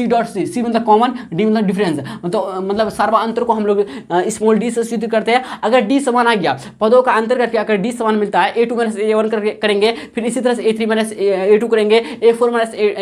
मतलब कॉमन, D मतलब डिफरेंस, मतलब सार्वंतर को हम लोग स्मॉल डी से सिद्ध करते हैं। अगर डी समान आ गया, पदों का अंतर करके अगर डी समान मिलता है, A2 - A1 करेंगे, फिर इसी तरह से A3 - A2 करेंगे, A4 -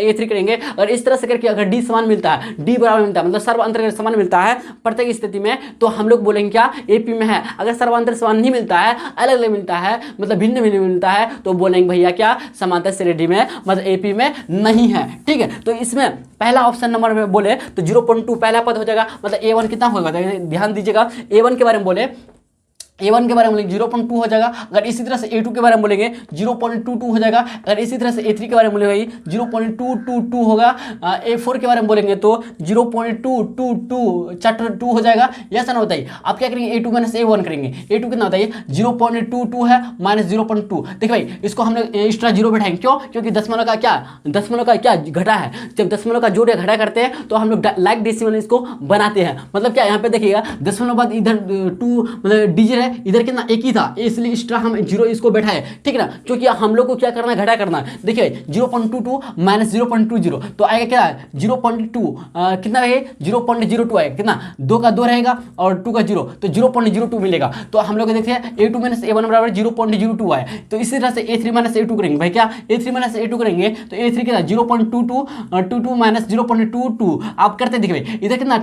A3 करेंगे, और इस तरह से करके अगर डी समान मिलता है, डी बराबर मिलता है, मतलब सर्वांतर समान मिलता है प्रत्येक स्थिति में, तो हम लोग बोलेंगे क्या, एपी में है। अगर सर्वांतर समान नहीं मिलता है, अलग अलग मिलता है, मतलब भिन्न भिन्न मिलता है, तो बोलेंगे भैया क्या, समांतर श्रेणी में मतलब एपी में नहीं है, ठीक है। तो इसमें पहला ऑप्शन नंबर में बोले तो 0.2 पहला पद हो जाएगा, मतलब A1 कितना होगा, ध्यान दीजिएगा, A1 के बारे में बोले, A1 के बारे में बोलेंगे 0.2 हो जाएगा। अगर इसी तरह से A2 के बारे में बोलेंगे 0.22 हो जाएगा। अगर इसी तरह से A3 के बारे में बोलेंगे 0.222 होगा। A4 के बारे में बोलेंगे तो 0.222 चैप्टर 2 हो जाएगा। ऐसा ना बताइए, आप क्या करेंगे, A2 - A1 करेंगे। A2 कितना होता है, 0.22 है -0.2। देखिए भाई, इसको हम लोग एक्स्ट्रा 0 बैठाएंगे, क्यों, क्योंकि दशमलव का क्या घटा है। जब दशमलव का जोड़ घटा करते हैं तो हम लोग लाइक डेसिमल इसको बनाते हैं। मतलब क्या, यहाँ पे देखिएगा दशमलव बाद इधर 2 मतलब डिजिट है, है इधर कितना एक ही था, इसलिए एक्स्ट्रा हम 0 इसको बैठाए, ठीक है ना, क्योंकि हम लोग को क्या करना है, घटा करना है। देखिए 0.22 माइनस 0.20 तो आएगा क्या 0.2 कितना है 0.02 आएगा, कितना 2 का 2 रहेगा और 2 का 0 तो 0.02 मिलेगा। तो हम लोग देखते हैं A2 माइनस A1 बराबर 0.02 आए। तो इसी तरह से A3 माइनस A2 करेंगे भाई, क्या A3 माइनस A2 करेंगे तो A3 कितना 0.22 माइनस 0.22 आप करते देखिए भाई, इधर कितना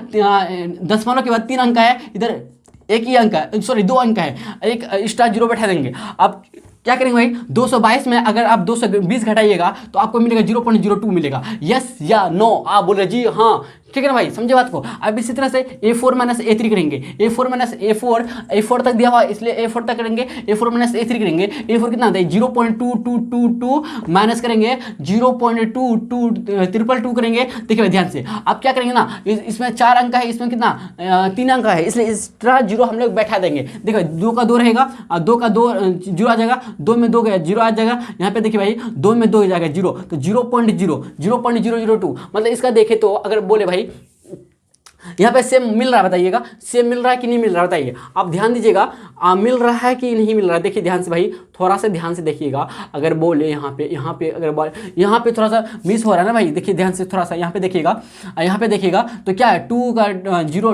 दशमलव के बाद 3 अंक है, इधर एक ही अंक है, सॉरी 2 अंक है, एक एक्स्ट्रा 0 बैठा देंगे। अब क्या करेंगे भाई 222 में अगर आप 220 घटाइएगा तो आपको मिलेगा 0.02 मिलेगा। यस या नो आप बोल रहे जी हाँ, ठीक है ना भाई, समझे बात को। अब इसी तरह से A4 माइनस A3 करेंगे, A4 माइनस A4 तक दिया हुआ इसलिए A4 तक करेंगे, A4 माइनस A3 करेंगे। A4 कितना आता है 0.2222 माइनस करेंगे 0.22 करेंगे। देखिए ध्यान से आप क्या करेंगे ना, इसमें 4 अंक है, इसमें कितना 3 अंक है, इसलिए एक्स्ट्रा 0 हम लोग बैठा देंगे। देखिए 2 का 2 रहेगा, 2 का 2 0 आ जाएगा, 2 में 2 गया 0 आ जाएगा, यहाँ पे देखिए भाई 2 में 2 आ जाएगा 0 तो 0.002 मतलब इसका देखे तो अगर बोले भाई यहाँ पे सेम मिल रहा है, बताइएगा सेम मिल रहा है कि नहीं मिल रहा है, बताइए आप ध्यान दीजिएगा, मिल रहा है कि नहीं मिल रहा है। देखिए ध्यान से भाई, थोड़ा सा ध्यान से देखिएगा, अगर बोले यहाँ पे अगर यहाँ पे थोड़ा सा मिस हो रहा है ना भाई, देखिए ध्यान से थोड़ा सा यहाँ पे देखिएगा तो क्या है 2 का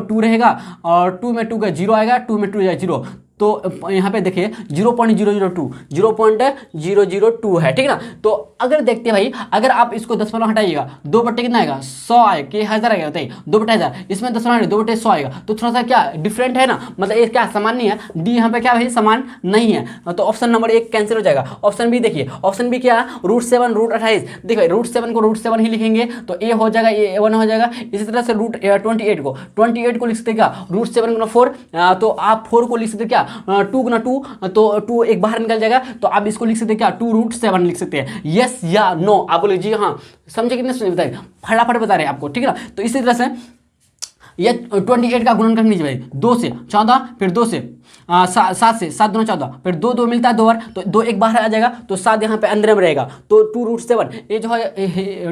2 रहेगा और 2 में 2 का 0 आएगा, 2 में 2 जाएगा 0 तो यहाँ पे देखिए 0.002 है, ठीक है ना। तो अगर देखते हैं भाई, अगर आप इसको दशमलव हटाइएगा 2 बट्टे कितना आएगा 100 आएगा कि 1000 आएगा, बताइए 2 बट्टे 1000, इसमें दशमलव 2 बट्टे 100 आएगा तो थोड़ा सा क्या डिफरेंट है ना, मतलब ये क्या समान नहीं है, डी यहाँ पे क्या भाई समान नहीं है, तो ऑप्शन नंबर 1 कैंसिल हो जाएगा। ऑप्शन बी देखिए, ऑप्शन बी क्या √7 √28, देखिए √7 को √7 ही लिखेंगे तो ए हो जाएगा, ए 1 हो जाएगा। इसी तरह से √28 को लिख सकते क्या √7 गुना 4, तो आप 4 को लिख सकते क्या 2 गुना 2 तो 2 एक बाहर निकल जाएगा, तो आप इसको लिख सकते हैं क्या 2√7 लिख सकते हैं। यस या नो आप बोले जी हाँ, समझे कितने समझे बताइए, फटाफट बता रहे हैं आपको, ठीक है ना। तो इसी तरह से ये 28 का गुणन करके लीजिए भाई, 2 से 14 फिर 2 से 7 से 7 दूना 14 फिर 2 2 मिलता है 2 बार तो 2 एक बाहर आ जाएगा तो 7 यहाँ पे अंदर में रहेगा तो 2√7 ये जो है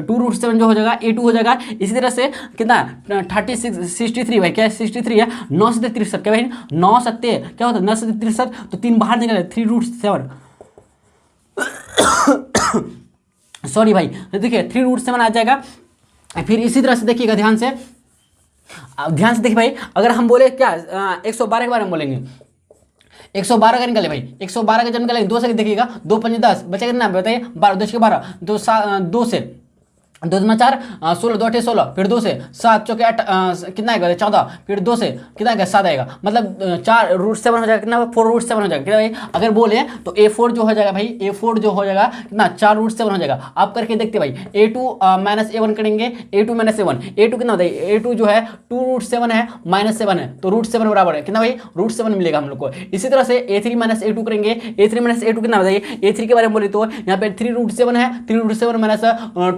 2√7 जो हो जाएगा A2 हो जाएगा। इसी तरह से कितना 63 भाई, क्या 63 है 9 7 63 क्या भाई 9 7 क्या होता है 9 7 63 तो 3 बाहर निकले 3√7 सॉरी भाई, देखिए 3√7 आ जाएगा। फिर इसी तरह से देखिएगा ध्यान से देखिए भाई, अगर हम बोले क्या 112 के बारे में बोलेंगे, 112 का निकाले भाई, 112 का जब निकालेंगे 2 से देखिएगा 2 5 10 बचेगा कितना बताइए 12 10 के 12 2 से 2 में 4 16 2 8 16 फिर 2 से 7 चौके 8 कितना आएगा 14 फिर 2 से कितना आएगा 7 आएगा, मतलब 4√7 हो जाएगा कितना 4√7 हो जाएगा कितना भाई। अगर बोले तो A4 जो हो जाएगा भाई, A4 जो हो जाएगा कितना 4√7 हो जाएगा। आप करके देखते भाई A2 माइनस A1 करेंगे, A2 माइनस A1 A2 कितना होता है A2 जो है 2√7 है माइनस 7 है तो √7 बराबर है कितना भाई √7 मिलेगा हम लोग को। इसी तरह से A3 माइनस A2 करेंगे, A3 माइनस A2 कितना बताइए, A3 के बारे में बोले तो यहाँ पे 3√7 है, 3√7 माइनस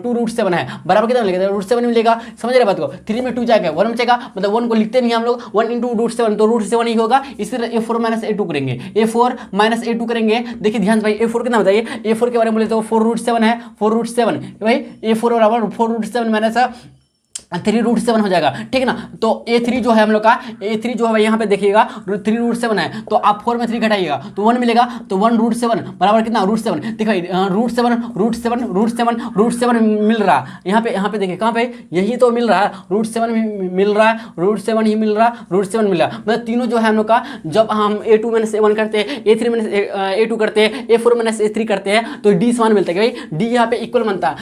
2√7 है बराबर कितना मिलेगा √7 मिलेगा। समझ रहे बात को, 3 में 2 जाएगा 1 बचेगा, मतलब 1 को लिखते नहीं हम लोग 1 × √7 तो √7 ही होगा। इसी तरह A4 माइनस A2 करेंगे, A4 माइनस A2 करेंगे। देखिए ध्यान से भाई A4 कितना बताइए, A4 के बारे में बोले तो 4√7 है 4√7 भाई A4 बराबर 4√7 माइनस 3√7 हो जाएगा, ठीक है ना। तो A3 जो है हम लोग का A3 जो है भाई यहाँ पे देखिएगा 3√7 है तो आप 4 में 3 घटाइएगा तो 1 मिलेगा तो 1√7 बराबर कितना √7 देखिए √7 मिल रहा यहाँ पे देखिए कहाँ पे यही तो मिल रहा है √7 मिल रहा है √7 ही मिल रहा है √7 मिल रहा है, मतलब तीनों जो है हम लोग का जब हम A2 माइनस A1 करते हैं A3 माइनस A2 करते हैं A4 माइनस A3 करते हैं तो D समान मिलता है कि भाई D यहाँ पे इक्वल बनता है,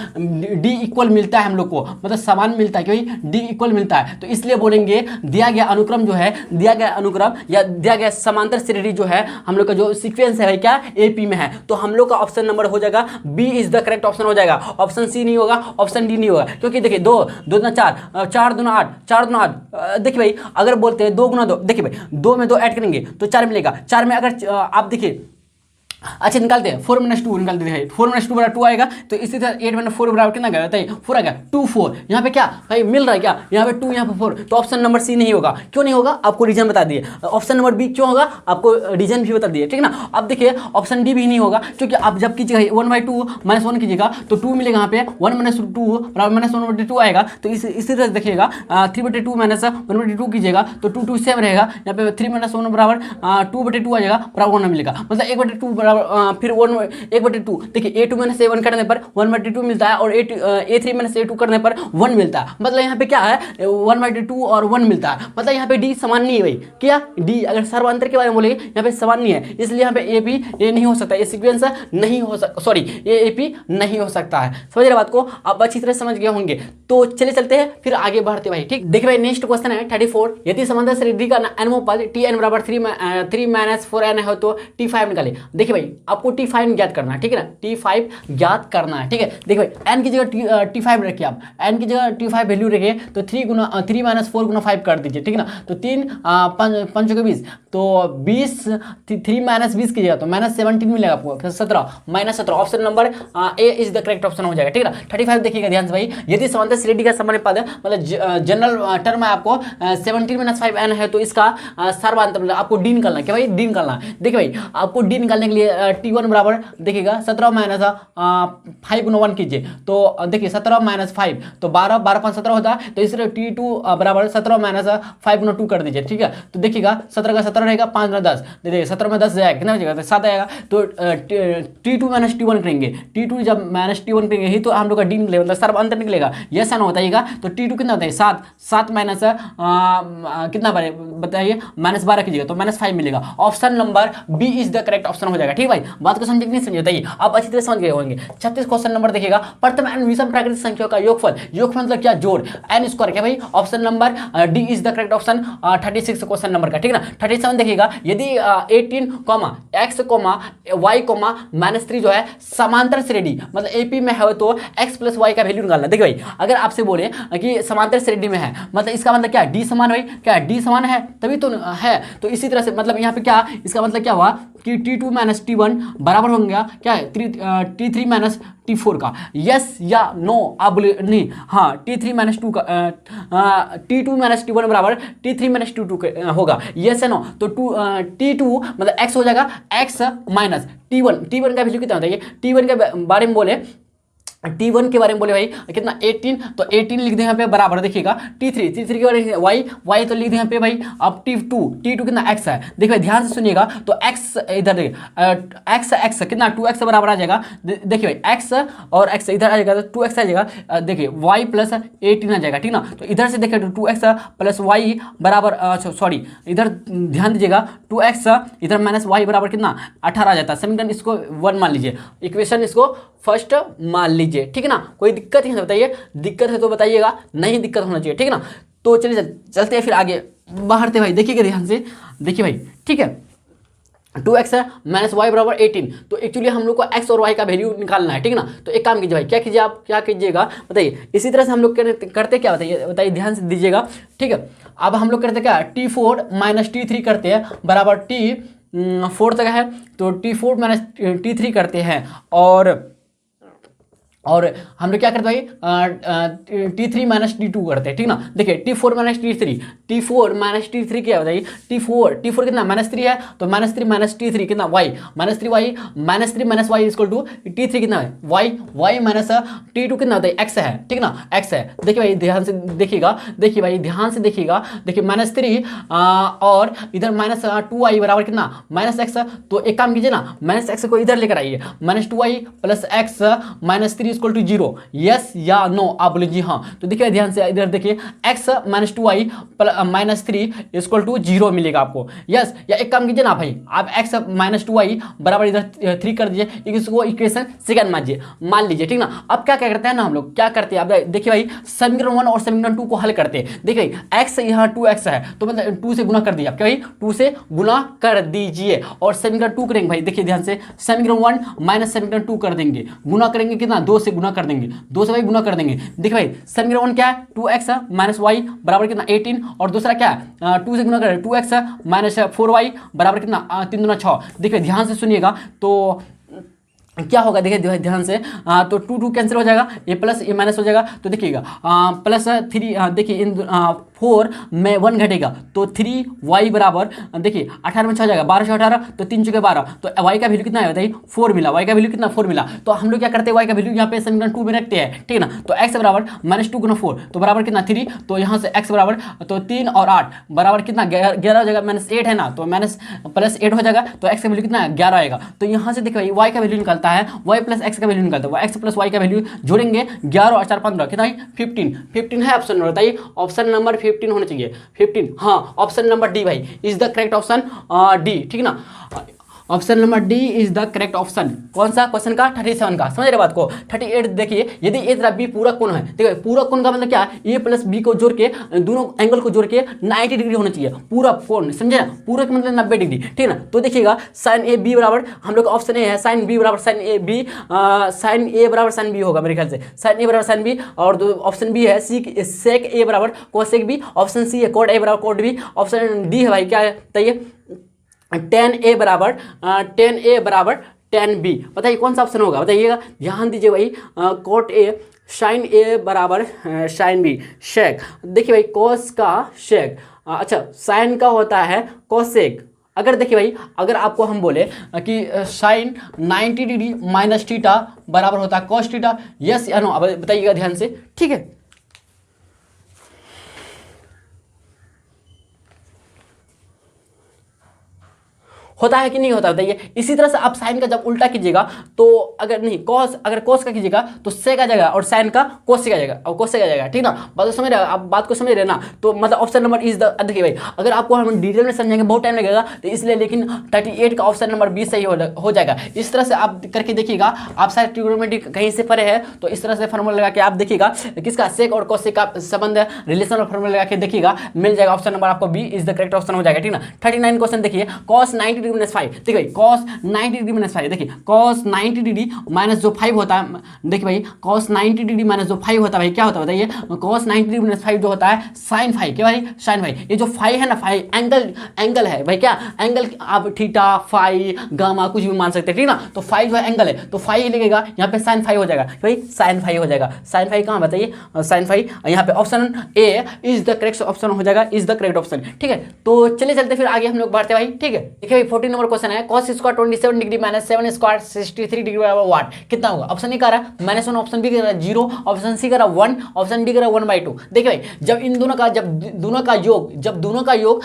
D इक्वल मिलता है हम लोग को, मतलब समान मिलता है कि डी इक्वल मिलता है। तो इसलिए बोलेंगे दिया गया अनुक्रम जो है, दिया गया अनुक्रम या दिया गया समांतर श्रेणी जो है हम लोग का जो सीक्वेंस है क्या एपी में है, तो हम लोग का ऑप्शन नंबर हो जाएगा B is the correct option हो जाएगा। ऑप्शन सी नहीं होगा, ऑप्शन डी नहीं होगा, क्योंकि देखिए 2 2 4 4 2 8 4 2 8 देखिए भाई अगर बोलते हैं 2 गुना 2 देखिए भाई 2 में 2 ऐड करेंगे तो 4 मिलेगा, 4 में अगर आप देखिए अच्छा निकालते हैं, 4 - 2 निकालते हैं, 4 - 2 बराबर 2 आएगा। तो इसी तरह 8 - 4 बराबर कितना बताइए, 4 आ गया, 2 4। यहाँ पे क्या भाई मिल रहा है क्या, यहाँ पे 2 यहाँ पे 4, तो ऑप्शन नंबर सी नहीं होगा। क्यों नहीं होगा आपको रीजन बता दिए। ऑप्शन नंबर बी क्यों होगा आपको रीजन भी बता दिए, ठीक ना। अब देखिए ऑप्शन डी भी नहीं होगा, क्योंकि आप जब कीजिएगा 1/2 -1 कीजिएगा तो 2 मिलेगा यहाँ पे, 1 - 2 बराबर -1/2 आएगा। तो इसी तरह देखिएगा 3/2 -1/2 कीजिएगा तो 2 2 सेम रहेगा। यहाँ पे 3 - 1 बराबर 2/2 आ जाएगा, बराबर 1 मिलेगा, मतलब 1/2 बराबर फिर 1/2। देखिए a2 - a1 करने पर 1/2 मिलता है, और a3 - a2 करने पर 1 मिलता है। मतलब यहाँ पे क्या है 1/2 और 1 मिलता है, मतलब यहाँ पे डी समान नहीं है भाई। क्या डी अगर सर्वांतर के बारे में बोलेंगे यहाँ पे समान नहीं है, इसलिए यहाँ पे ए पी ए नहीं हो सकता, ये सीक्वेंस नहीं हो सकता, सॉरी ए पी नहीं हो सकता है। समझ रहे बात को, आप अच्छी तरह समझ गए होंगे। तो चले चलते हैं फिर आगे बढ़ते भाई, ठीक। देखिए भाई नेक्स्ट क्वेश्चन है 34। यदि समांतर श्रेणी का एनमोपद Tn बराबर 3 - 4n है तो T5 निकाले। देखिए भाई आपको T5 ज्ञात करना है, ठीक है ना, T5 ज्ञात करना है, ठीक है। देखिए भाई n की जगह T5 रखिए, आप n की जगह T5 वैल्यू रखिए तो 3 - 4 × 5 कर दीजिए, ठीक है ना। तो 3 5 के 20, तो 20 3 - 20 कीजिएगा तो -17 मिलेगा आपको, फिर 17 -17 option number A is the correct option हो जाएगा, ठीक है ना। 35 देखिएगा ध्यान से भाई, यदि समांतर श्रेणी का सामान्य पद मतलब जनरल टर्म है आपको 17 - 5n है तो इसका सर्वांतर मतलब आपको डी निकालना है। क्या भाई डी निकालना है। देखिए भाई आपको डी निकालने के लिए T1 बराबर देखिएगा 17 - 5 × 1 कीजिए, तो देखिए 17 - 5 तो 12 12 5 17 होता है। तो इस तरह T2 बराबर 17 - 5 × 2 कर दीजिए, ठीक है। तो देखिएगा 17 का 17 रहेगा, 5 × 10 देखिए 17 में 10 जाएगा, कितना बचेगा 7 आएगा। तो T2 - T1 करेंगे, T2 जब -T1 करेंगे ही तो हम लोग का डी निकलेगा, मतलब सर्वांतर निकलेगा। यस ना बताइएगा। तो T2 कितना होता है 7 7 माइनस कितना बताइए -12 कीजिएगा तो -5 मिलेगा। Option number B is the correct option हो जाएगा, ठीक भाई। बात को समझे कि नहीं समझे बताइए, आप अच्छी तरह समझ गए होंगे। 36 क्वेश्चन नंबर देखिएगा, प्रथम एन विषम प्राकृतिक संख्याओं का योगफल, योगफल मतलब क्या जोड़, एन स्क्वायर क्या भाई। Option number D is the correct option 36 question number का, ठीक है ना। 37 देखिएगा, यदि 18, x, y, -3 जो है समांतर श्रेणी मतलब एपी में है तो x + y का वैल्यू निकालना। देखिए भाई अगर आपसे बोले कि समांतर श्रेणी में है मतलब इसका मतलब क्या डी समान भाई, क्या डी समान है तभी तो है। तो इसी तरह से मतलब यहाँ पे क्या इसका मतलब क्या हुआ कि T2 - T1 बराबर हो गया क्या है T3 - T4 का। यस या नो आप बोले नहीं, हाँ T3 - 2 का T2 - T1 बराबर T3 - T2 होगा। यस या नो। तो T2 मतलब x हो जाएगा, x - T1 का वैल्यू कितना होता है। T1 के बारे में बोले T1 के बारे में बोले भाई कितना 18, तो 18 लिख दें यहाँ पे बराबर देखिएगा T3 के बारे में y तो लिख दें यहाँ पे भाई। अब T2 कितना x है, देखिए ध्यान से सुनिएगा। तो x इधर देखिए x कितना 2x बराबर आ जाएगा। देखिए भाई x और x इधर आ जाएगा तो 2x आ जाएगा। देखिए y + 18 आ जाएगा, ठीक ना। तो इधर से देखिए 2x + y बराबर सॉरी इधर ध्यान दीजिएगा 2x इधर -y बराबर कितना 18 आ जाता है। समीकरण इसको 1 मान लीजिए, इक्वेशन इसको फर्स्ट मान लीजिए, ठीक है ना। कोई दिक्कत है तो बताइए, दिक्कत है तो बताइएगा, नहीं दिक्कत होना चाहिए, ठीक है ना। तो चलिए चलते हैं फिर आगे बढ़ते भाई, देखिएगा ध्यान से देखिए भाई, ठीक है। 2x -y बराबर 18, तो एक्चुअली हम लोग को x और y का वैल्यू निकालना है, ठीक है ना। तो एक काम कीजिए भाई, क्या कीजिए आप क्या कीजिएगा बताइए। इसी तरह से हम लोग करते क्या बताइए ध्यान से दीजिएगा, ठीक है। अब हम लोग करते क्या T4 - T3 करते हैं बराबर T4 तक है तो T4 - T3 करते हैं और हम लोग क्या करते हैं भाई T3 - T2 करते हैं, ठीक ना। देखिए T4 - T3 क्या बताइए। T4 कितना -3 है तो -3 - T3 कितना y -3y = T3 कितना है y -T2 कितना होता है x है, ठीक ना x है। देखिए भाई ध्यान से देखिएगा, देखिए -3 और इधर -2y बराबर कितना -x। तो एक काम कीजिए ना -x को इधर लेकर आइए, -2y + x -3 = 0। यस या नो आप बोले जी हाँ। तो देखिए ध्यान से इधर देखिए x - 2y -3 = 0 मिलेगा आपको। यस या एक काम कीजिए ना भाई, आप x - 2y बराबर इधर 3 कर दीजिए, इसको इक्वेशन सेकंड मान लीजिए, ठीक ना। अब क्या करते हैं ना हम लोग क्या करते हैं, अब देखिए भाई समीकरण 1 और समीकरण 2 को हल करते हैं। देखिए भाई x यहाँ 2x है तो मतलब 2 से गुना कर दीजिए, क्या भाई 2 से गुना कर दीजिए और समीकरण 2 करेंगे भाई। देखिए ध्यान से समीकरण 1 - समीकरण 2 कर देंगे, गुना करेंगे कितना 2 से गुना कर देंगे, 2 से भाई गुना कर देंगे। देखिए भाई समीकरण 1 क्या है, 2x माइनस वाई बराबर कितना 18, और दूसरा क्या है 2 से गुना करें 2x माइनस 4y बराबर कितना 3 दूना 6। देखिए ध्यान से सुनिएगा तो क्या होगा, देखिए ध्यान से तो 2 कैंसिल हो जाएगा, ये प्लस ये माइनस हो जाएगा। तो देखिएगा प्लस 3 देखिए इन 4 में 1 घटेगा तो 3y बराबर देखिए 18 में 6 हो जाएगा, 12 से 18 तो 3 चुके 12, तो y का वैल्यू कितना है बताइए 4 मिला, y का वैल्यू कितना 4 मिला। तो हम लोग क्या करते हैं y का वैल्यू यहाँ पे समीकरण 2 में रखते हैं, ठीक है ना। तो x बराबर -2 गुना 4 तो बराबर कितना 3, तो यहाँ से x बराबर तो 3 और 8 बराबर कितना 11 हो जाएगा, -8 है ना, तो +8 हो जाएगा, तो x का वैल्यू कितना 11 आएगा। तो यहाँ से देखिए y का वैल्यू निकलता है, y प्लस x का वैल्यू निकलता है, x प्लस y का वैल्यू जोड़ेंगे 11 और 4 15 कितना 15 है ऑप्शन नंबर, बताइए ऑप्शन नंबर 15 होना चाहिए 15। हाँ ऑप्शन नंबर डी भाई is the correct option D, ठीक ना। Option number D is the correct option. कौन सा क्वेश्चन का 37 का, समझ रहे बात को। 38 देखिए यदि ए तथा बी पूरक कोण है, देखिए पूरक कोण का मतलब क्या है, ए प्लस बी को जोड़ के दोनों एंगल को जोड़ के 90 डिग्री होना चाहिए पूरक कोण, समझे ना, पूरक मतलब 90 डिग्री, ठीक है ना। तो देखिएगा साइन ए बी बराबर हम लोग ऑप्शन ए है साइन बी बराबर साइन ए बी, साइन ए बराबर साइन बी होगा मेरे ख्याल से, साइन ए बराबर साइन बी, और ऑप्शन बी है सेक ए बराबर कोसेक बी, ऑप्शन सी है कोड ए बराबर कोड बी, ऑप्शन डी है भाई क्या है बताइए tan A बराबर tan B। बताइए कौन सा ऑप्शन होगा, बताइएगा ध्यान दीजिए भाई। कोट ए साइन ए बराबर साइन बी, शेक देखिए भाई कॉस का शेक, अच्छा साइन का होता है कोसेक। अगर देखिए भाई अगर आपको हम बोले कि साइन 90 डिग्री माइनस थीटा बराबर होता है कॉस थीटा, यस या नो, अब बताइएगा ध्यान से, ठीक है। होता है कि नहीं होता बताइए। इसी तरह से आप साइन का जब उल्टा कीजिएगा तो अगर नहीं कॉस, अगर कॉस का कीजिएगा तो सेक आ जाएगा और साइन का कोसेक आ जाएगा और कोसेक आ जाएगा, ठीक ना। बात समझ रहे, आप बात को समझ रहे ना। तो मतलब ऑप्शन नंबर इज द, देखिए भाई अगर आपको हम डिटेल में समझेंगे बहुत टाइम लगेगा, तो इसलिए लेकिन 38 का ऑप्शन नंबर 20 सही हो जाएगा। इस तरह से आप करके देखिएगा, आप शायद ट्रिग्नोमेट्री कहीं से पढ़े हैं तो इस तरह से फॉर्मूला लगा के आप देखिएगा किसका सेक और कोसेक का संबंध है, रिलेशन और फॉर्मूला लगा के देखिएगा, मिल जाएगा ऑप्शन नंबर आपको B is the correct option हो जाएगा, ठीक ना। 39 क्वेश्चन देखिए कॉस 90 डिग्री माइनस 5, देखिए भाई कॉस 90 डिग्री माइनस 5, देखिए कॉस 90 डिग्री माइनस जो 5 होता है, देखिए भाई कॉस 90 डिग्री माइनस जो 5 होता है भाई क्या होता है बताइए, कॉस 90 डिग्री माइनस 5 जो होता है साइन 5, क्या भाई साइन 5। ये जो 5 है ना 5 एंगल है भाई, क्या एंगल, आप थीटा फाई गामा कुछ भी मान सकते हैं, ठीक ना। तो 5 जो है एंगल है, तो 5 लगेगा यहाँ पे साइन 5 हो जाएगा भाई, साइन 5 हो जाएगा। साइन 5 कहाँ बताइए, साइन 5 यहाँ पे option A is the correct option हो जाएगा, इज द करेक्ट ऑप्शन, ठीक है। तो चलिए चलते फिर आगे हम लोग बढ़ते भाई, ठीक है। देखिए भाई 14 नंबर क्वेश्चन है cos square 27 degree minus 7 square 63 degree बराबर वाट, कितना होगा। ऑप्शन ए कह रहा है -1, ऑप्शन बी कह रहा है 0, ऑप्शन सी कह रहा है 1, ऑप्शन डी कह रहा है 1/2। देखिए भाई जब इन दोनों का जब दोनों का योग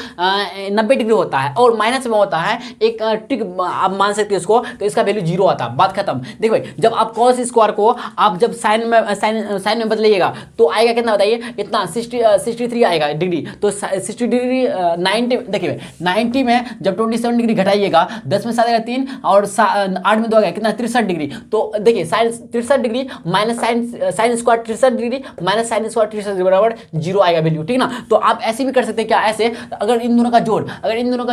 90 डिग्री होता है और माइनस में होता है एक टिक आप मान सकते हैं उसको, तो इसका वैल्यू 0 आता है, बात खत्म। देखिए भाई जब आप कॉस स्क्वायर को आप जब साइन में बदलिएगा तो आएगा कितना बताइए, इतना 63 आएगा डिग्री, तो 60 डिग्री 90, देखिए 90 में जब 27 डिग्री घटाइएगा 10 में 7 आएगा 3 और 8 में 2 आ गया कितना 63 डिग्री। तो देखिए sine 63 degree minus sine square 63 degree minus sine square 63 degree बराबर 0 आएगा वैल्यू, ठीक ना। तो आप ऐसे भी कर सकते हैं, क्या ऐसे, अगर इन दोनों का जोड़ 0 अगर इन दोनों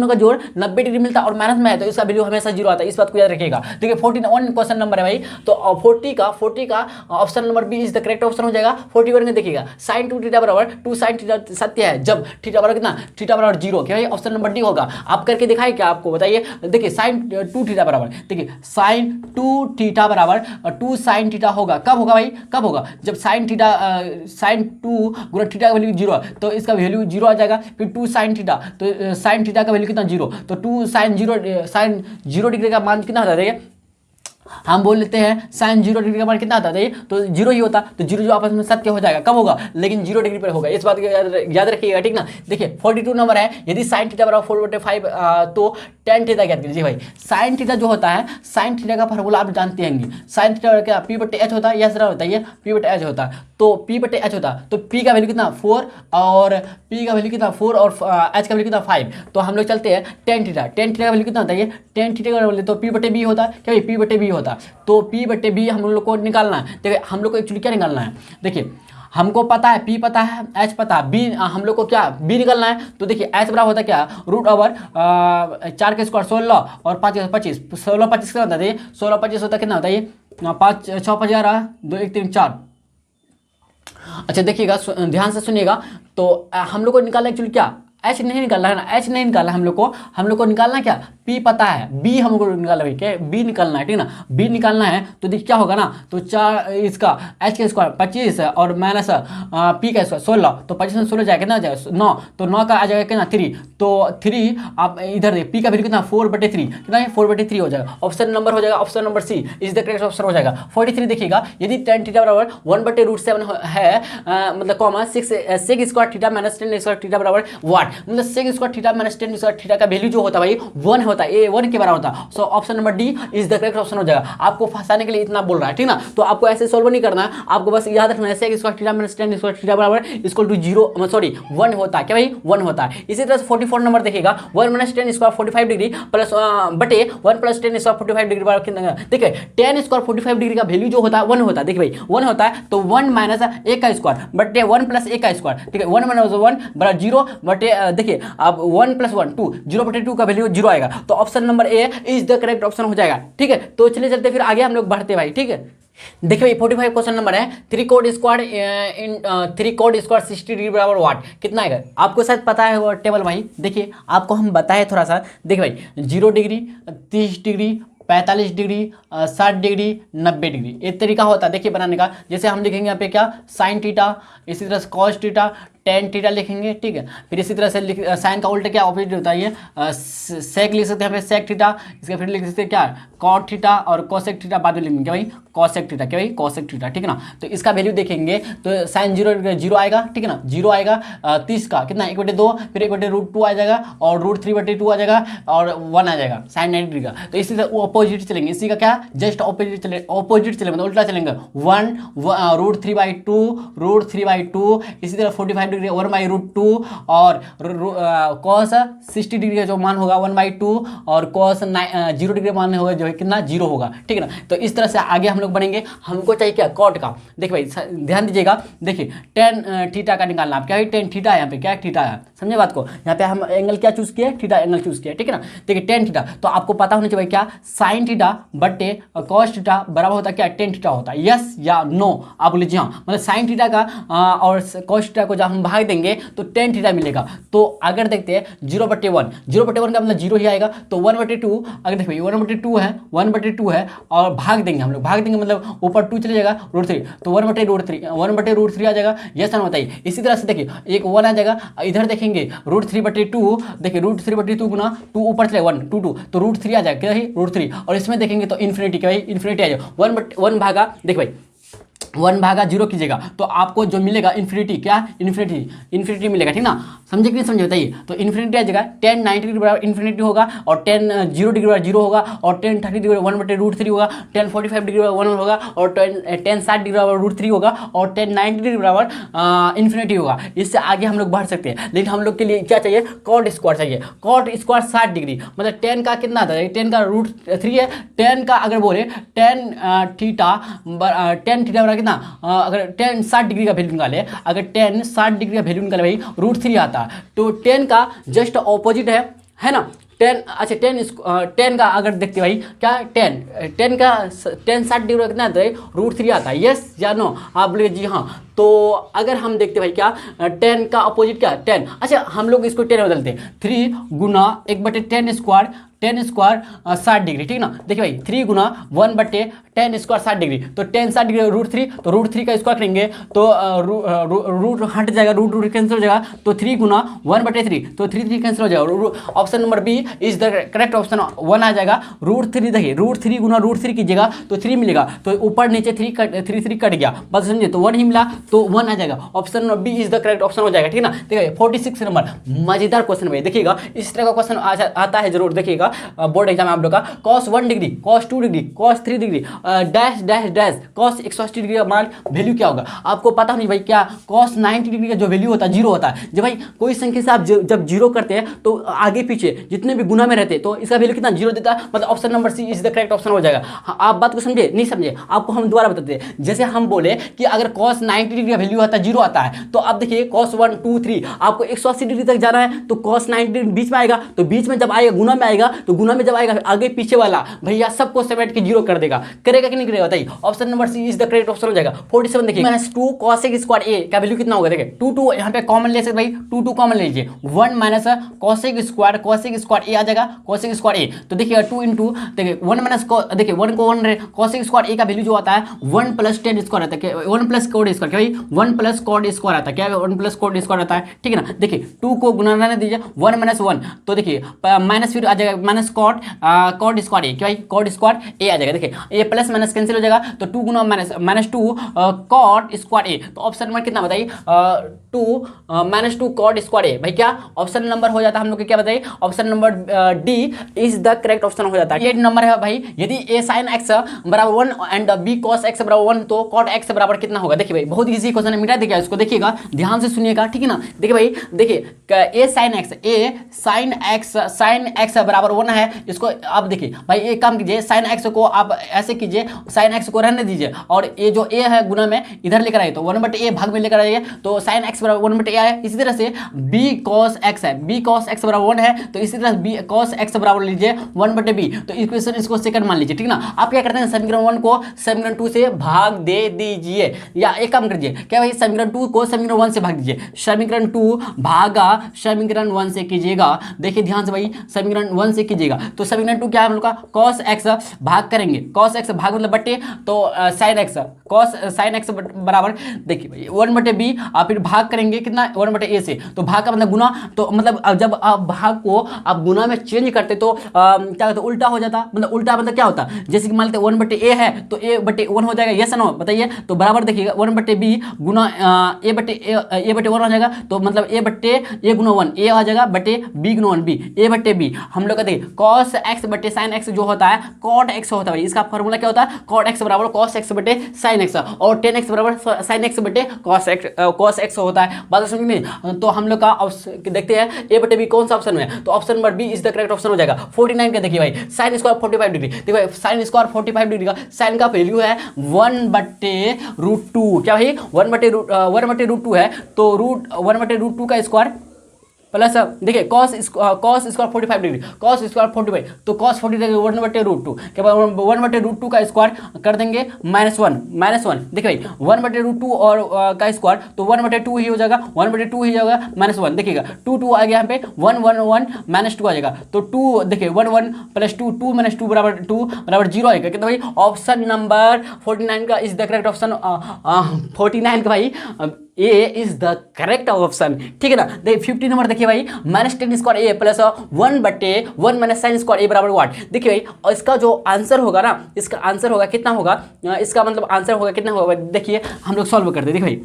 का जोड़ 90 डिग्री मिलता और माइनस में है तो इसका वैल्यू हमेशा 0 आता है, इस बात को याद रखिएगा। देखिए 41 क्वेश्चन नंबर है भाई, तो 40 का option number B is the correct option हो जाएगा। 40 करेंगे देखिएगा साइन 2 थीटा बराबर 2 साइन थीटा सत्य है जब थीटा बराबर कितना, थीटा बराबर 0, क्या भाई ऑप्शन नंबर डी होगा। आप करके दिखाए क्या आपको बताइए, देखिए साइन 2 थीटा बराबर, देखिए साइन 2 थीटा बराबर 2 साइन थीटा होगा, कब होगा भाई, कब होगा जब साइन 2 गुना थीटा का वैल्यू 0 तो इसका वैल्यू 0 आ जाएगा। फिर 2 साइन थीटा, तो साइन थीटा का वैल्यू कितना 0, तो 2 साइन 0 डिग्री का मान कितना होता है, हम बोल लेते हैं साइन 0 डिग्री का मान कितना आता है तो 0 ही होता, तो 0 आपस में सत्य हो जाएगा, कब होगा लेकिन 0 डिग्री पर होगा, इस बात को याद रखिएगा, ठीक ना। देखिए 42 नंबर है, यदि साइन थीटा बराबर 4/5 तो टेन थीटा ज्ञात कीजिए भाई। साइन थीटा जो होता है, साइन थीटा का फार्मूला आप जानते हैं, साइन थीटा क्या P/H होता है, यस बताइए P/H होता है, तो P/H होता है, तो P का वैल्यू कितना 4 और P का वैल्यू कितना 4 और H का वैल्यू कितना 5, तो हम लोग चलते हैं टेन थीटा का वैल्यू कितना बताइए, टेन थीटा का वैल्यू तो P/B होता है, क्या भाई P/B होता है, तो P/B हम लोग को निकालना है। देखिए हम लोग को एक्चुअली क्या निकालना है, देखिए हमको पता है P पता है, H पता है, B हम लोग को क्या B निकलना है। तो देखिए H बराबर होता है क्या, √4 का स्क्वायर 16 और 5 25, 16 25 कितना होता है, 16 25 होता है कितना होता है, 5 6 5 11 2 1 3 4। अच्छा देखिएगा, ध्यान से सुनिएगा। तो हम लोग को निकालना एक्चुअली क्या, एच नहीं निकालना है ना, एच नहीं निकालना हम लोग को निकालना क्या, पी पता है, बी हम लोग को निकालना है, क्या बी निकालना है, ठीक ना। बी निकालना है तो देखिए क्या होगा ना, तो 4 इसका एच का स्क्वायर 25 और माइनस पी का स्क्वायर 16, तो 25 में 16 जाएगा, कितना जाएगा 9, तो 9 का आ जाएगा कितना 3, तो 3 आप इधर देखिए पी का वैल्यू कितना 4/3, कितना है 4/3 हो जाएगा। ऑप्शन नंबर हो जाएगा, option number C is the correct option हो जाएगा। 43 देखिएगा, यदि tan थीटा बराबर 1/√7 है, मतलब comma 6 sec square theta minus 10 square theta बराबर वाट, मतलब sec square theta minus 10 square theta का वैल्यू जो होता है भाई 1 होता है, ए 1 के बराबर होता है। So option number D is the correct option हो जाएगा। आपको फंसाने के लिए इतना बोल रहा है, ठीक ना। तो आपको ऐसे सॉल्व नहीं करना है, आपको बस याद रखना है sec square theta minus 10 square theta बराबर इक्वल टू 0 सॉरी 1 होता है, क्या भाई 1 होता है। इसी तरह से 44 नंबर देखिएगा, 1 - 10 स्क्वायर 45 डिग्री प्लस बटे 1 + 10 स्क्वायर 45 डिग्री बराबर कितना, देखिए 10 स्क्वायर 45 डिग्री का वैल्यू जो होता है 1 होता है, देखिए भाई 1 होता है, तो 1 - a का स्क्वायर बटे 1 + a का स्क्वायर, ठीक है 1 - 1 बराबर 0 बटे देखिए अब 1 + 1 2, 0/2 का वैल्यू 0 आएगा, तो option number A is the correct option हो जाएगा, ठीक है। तो चलिए चलते फिर आगे हम लोग बढ़ते भाई, ठीक है। देखिए भाई 45 क्वेश्चन नंबर है, 3 cot स्क्वायर इन 3 cot स्क्वायर 60 डिग्री बराबर वाट कितना आएगा, आपको शायद पता है वो टेबल भाई। देखिए आपको हम बताए थोड़ा सा, देखिए भाई 0 degree 30 degree 45 degree 60 degree 90 degree, एक तरीका होता है देखिए बनाने का। जैसे हम लिखेंगे यहाँ पे क्या साइन थीटा, इसी तरह से कॉस थीटा टेन थीटा लिखेंगे, ठीक है। फिर इसी तरह से साइन का उल्टा क्या ऑपोजिट होता है, ये सेक लिख सकते हैं यहाँ पे सेक थीटा, इसका फिर लिख सकते हैं क्या कॉट थीटा और कोसेक थीटा बाद में लिखेंगे क्या भाई कोसेक थीटा, क्या भाई कोसेक थीटा, ठीक है ना। तो इसका वैल्यू देखेंगे तो साइन 0 आएगा, ठीक है ना, 0 आएगा 30 का कितना 1/2, फिर 1/√2 आ जाएगा और √3/2 आ जाएगा और 1 आ जाएगा साइन 90 डिग्री का। तो इसी तरह वो अपोजिट चलेंगे, इसी का क्या जस्ट ऑपोजिट चलेंगे मतलब उल्टा चलेंगे 1 √3/2 √3/2, इसी तरह 45 डिग्री 1/√2 और cos 60 डिग्री का जो मान होगा 1/2 और cos 0 डिग्री मान होगा जो है कितना 0 होगा, ठीक है ना। तो इस तरह से आगे हम लोग बढ़ेंगे। हमको चाहिए क्या कॉट का, देखिए भाई ध्यान दीजिएगा, देखिए tan थीटा का निकालना, आप क्या है tan थीटा है, यहाँ पे क्या थीटा है, समझे बात को। यहाँ पे हम एंगल क्या चूज किए, थीटा एंगल चूज किया, ठीक है ना। देखिए tan थीटा तो आपको पता होना चाहिए क्या साइन थीटा बटे cos थीटा बराबर होता है क्या tan थीटा होता है, यस या नो आप लीजिए। हाँ मतलब साइन थीटा का और cos थीटा को जब हम भाग देंगे तो tan थीटा मिलेगा। तो अगर देखते हैं 0/1 का मतलब 0 ही आएगा, तो 1/2 अगर देखिए 1/2 है और भाग देंगे हम लोग, भाग देंगे मतलब ऊपर 2 चले जाएगा √3, तो 1/√3 आ जाएगा, यस ना बताइए। इसी तरह से देखिए एक 1 आ जाएगा, इधर देखेंगे √3/2, देखिए √3/2 गुना 2 ऊपर चले 1 2 2 तो √3 आ जाएगा, क्या है √3, और इसमें देखेंगे तो इन्फिनिटी, क्या भाई इन्फिनिटी आ जाएगा 1 भागा देखिए भाई 1/0 कीजिएगा तो आपको जो मिलेगा इन्फिनिटी, क्या इन्फिनिटी मिलेगा, ठीक ना। समझे कि नहीं समझे बताइए। तो इन्फिनिटी आ जाएगा tan 90 डिग्री बराबर इन्फिनिटी होगा और tan 0 डिग्री बराबर 0 होगा और tan 30 डिग्री 1/√3 होगा, tan 45 डिग्री बराबर 1 होगा और tan 60 डिग्री बराबर √3 होगा और tan 90 डिग्री बराबर इन्फिनिटी होगा। इससे आगे हम लोग बढ़ सकते हैं, लेकिन हम लोग के लिए क्या चाहिए कॉट स्क्वायर चाहिए। कॉट स्क्वायर 60 डिग्री मतलब tan का कितना आता है, tan का √3 है, tan का अगर बोले tan थीटा बराबर कितना, अगर tan 60 डिग्री का वैल्यू निकाले, अगर tan 60 डिग्री का वैल्यू निकाले भाई √3 आता है, तो tan का जस्ट ऑपोजिट है ना। tan का अगर देखते भाई क्या tan का tan 60 डिग्री कितना आता है √3 आता है, यस या नो आप बोले जी हाँ। तो अगर हम देखते भाई क्या tan का अपोजिट क्या tan, अच्छा हम लोग इसको 10 बदलते हैं 3 गुना 1/10 स्क्वायर 10 स्क्वायर 60 डिग्री, ठीक ना। देखिए भाई 3 गुना 1/10 स्क्वायर 60 डिग्री, तो tan 60 डिग्री √3, तो √3 का स्क्वायर करेंगे तो रूट हट जाएगा, रूट कैंसिल हो जाएगा, तो 3 गुना 1/3 तो 3 कैंसिल हो जाएगा। Option number B is the correct option 1 आ जाएगा। √3 देखिए √3 गुना √3 कीजिएगा तो 3 मिलेगा, तो ऊपर नीचे 3 कट गया, बस समझिए तो 1 ही मिला तो 1 आ जाएगा। Option number B is the correct option हो जाएगा, ठीक ना। देखिए 46 नंबर मजेदार क्वेश्चन भाई, देखिएगा इस तरह का क्वेश्चन आता है जरूर, देखिएगा बोर्ड एग्जाम आप लोग का cos 1 degree cos 2 degree cos 3 degree dash dash dash cos 180 degree का मान वैल्यू क्या होगा। आपको पता नहीं भाई क्या cos 90 डिग्री का जो वैल्यू होता है 0 होता है। जब भाई कोई संख्या से आप जब 0 करते हैं तो आगे पीछे जितने भी गुना में रहते हैं तो इसका वैल्यू कितना 0 देता है, मतलब option number C is the correct option हो जाएगा। आप बात को समझे नहीं समझे, आपको हम दोबारा बताते हैं। जैसे हम बोले कि अगर cos 90 डिग्री का वैल्यू आता है 0 आता है, तो आप देखिए cos 1 2 3 आपको 180 डिग्री तक जाना है, तो cos 90 डिग्री बीच में आएगा, तो बीच में जब आएगा गुना में आएगा, तो गुना में जब आएगा आगे पीछे वाला भैया सबको समेट के 0 कर देगा। करेक्ट गिरेगा कि नहीं गिरेगा बताइए। Option number C is the correct option हो जाएगा। 47 देखिए -2 cosec स्क्वायर ए का वैल्यू कितना होगा, देखिए 2 यहाँ पे कॉमन ले सकते भाई, 2 कॉमन ले लीजिए, 1 माइनस cosec स्क्वायर ए आ जाएगा, cosec स्क्वायर ए। तो देखिए 2 इंटू देखिए 1 माइनस देखिए 1 को 1 cosec स्क्वायर ए का वैल्यू जो आता है 1 प्लस टेन स्क्वायर आता है, 1 प्लस कोड स्क्वायर, क्या भाई 1 प्लस कोड स्क्वायर आता है, क्या 1 प्लस कोड स्क्वायर आता है, ठीक है ना। देखिए 2 को गुना रहने दीजिए, 1 माइनस 1, तो देखिए माइनस फिर आ जाएगा माइनस कॉट स्क्वायर ए, क्या भाई कॉट स्क्वायर ए आ जाएगा। देखिए ये प्लस माइनस कैंसिल हो जाएगा, तो 2 गुना माइनस 2 कॉट स्क्वायर ए। तो ऑप्शन नंबर कितना बताइए, 2 कॉट स्क्वायर ए, भाई क्या ऑप्शन नंबर हो जाता है हम लोग क्या बताइए, option number D is the correct option हो जाता है। ये नंबर है भाई, यदि ए साइन एक्स बराबर 1 एंड बी कॉस एक्स बराबर 1 तो कॉट एक्स बराबर कितना होगा। देखिए भाई बहुत इजी क्वेश्चन है, मिटा देखिए इसको, देखिएगा ध्यान से सुनिएगा, ठीक है ना। देखिए भाई देखिए ए साइन एक्स बराबर 1 है, इसको आप देखिए भाई एक काम कीजिए, साइन एक्स को आप ऐसे कीजिए, साइन एक्स को रहने दीजिए और ये जो ए है गुना में इधर लेकर आइए, तो 1/a भाग में लेकर आइए, तो साइन एक्स बराबर 1/a है। इसी तरह से बी कॉस एक्स है, बी कॉस एक्स बराबर 1 है, तो इसी तरह बी कॉस एक्स बराबर लीजिए 1/b, तो इक्वेशन इसको सेकंड मान लीजिए, ठीक ना। आप क्या करते हैं, समीकरण 1 को समीकरण 2 से भाग दे दीजिए, या एक काम कीजिए, क्या भाई समीकरण 2 को समीकरण 1 से भाग दीजिए, समीकरण 2 भागा समीकरण 1 से कीजिएगा। देखिए ध्यान से भाई समीकरण 1 से कीजिएगा, तो समीकरण 2 क्या है हम लोग का, cos x भाग करेंगे, cos x भाग मतलब बट्टे, तो sin x cos sin x बराबर देखिए भाई 1/b, आप फिर भाग करेंगे कितना 1/a से, तो भाग का मतलब गुना, तो मतलब जब आप भाग को आप गुना में चेंज करते तो क्या होता, उल्टा हो जाता, मतलब उल्टा मतलब क्या होता, जैसे कि मान लेते 1/a है तो a/1 हो जाएगा, यस नो बताइए। तो बराबर देखिएगा 1/b गुना a/1 हो जाएगा, तो मतलब a गुना 1 a आ जाएगा, बटे b गुना 1 b, a/b हम लोग का देखिए cos x बटे sin x जो होता है cot x होता है भाई, इसका फॉर्मूला क्या होता है, cot x बराबर cos x बटे sin x, और tan x बराबर sin x बटे cos x होता है। बात समझ में, तो हम लोग का देखते हैं a/b कौन सा ऑप्शन में है, तो option number B is the correct option हो जाएगा। 49 का देखिए भाई sin स्क्वायर 45 डिग्री, देखिए भाई sin स्क्वायर 45 डिग्री का sin का वैल्यू है 1/√2, क्या भाई 1/√2 है, तो 1/√2 का स्क्वायर प्लस देखिए cos square 45 degree, cos square 45, तो cos 40 देंगे 1/√2, क्या 1/√2 का स्क्वायर कर देंगे -1, देखिए भाई 1/√2 और का स्क्वायर तो 1/2 ही हो जाएगा, 1/2 ही जाएगा -1, देखिएगा 2 आ गया यहाँ पे 1 -2 आ जाएगा, तो 2 देखिए 1 + 2 2 - 2 बराबर 0 आएगा, कितना भाई ऑप्शन नंबर 49 का इज द करेक्ट ऑप्शन, 49 का भाई ए इज द करेक्ट ऑप्शन, ठीक है ना। देखिए 50 नंबर देखिए भाई -10 स्क्वायर ए प्लस 1/1 माइनस sin स्क्वायर ए बराबर व्हाट। देखिए भाई और इसका जो आंसर होगा ना, इसका आंसर होगा कितना होगा, इसका मतलब आंसर होगा कितना होगा, देखिए हम लोग सॉल्व करते हैं।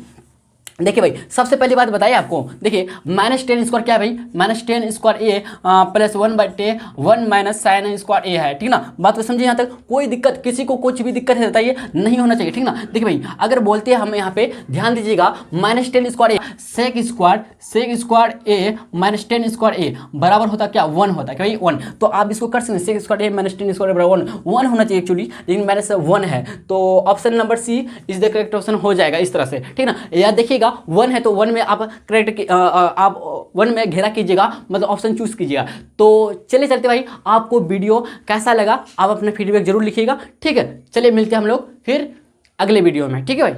देखिए भाई सबसे पहली बात बताइए आपको, देखिए -10 स्क्वायर क्या है भाई, -10 स्क्वायर ए प्लस 1/1 माइनस sin स्क्वायर ए है, ठीक ना। बात को समझिए यहाँ तक, कोई दिक्कत किसी को कुछ भी दिक्कत है बताइए, नहीं होना चाहिए, ठीक ना। देखिए भाई अगर बोलते हैं हम यहाँ पे ध्यान दीजिएगा -10 स्क्वायर ए सेक स्क्वायर ए -10 स्क्वायर ए बराबर होता क्या 1 होता है, क्या भाई 1, तो आप इसको कर सकते हैं सेक स्क्वायर ए -10 स्क्वायर बराबर 1 होना चाहिए एक्चुअली, लेकिन -1 है, तो option number C is the correct option हो जाएगा इस तरह से, ठीक ना। या देखिएगा 1 है तो 1 में आप करेक्ट आप 1 में घेरा कीजिएगा, मतलब ऑप्शन चूज कीजिएगा। तो चलिए चलते भाई, आपको वीडियो कैसा लगा आप अपना फीडबैक जरूर लिखिएगा, ठीक है। चलिए मिलते हैं हम लोग फिर अगले वीडियो में, ठीक है भाई।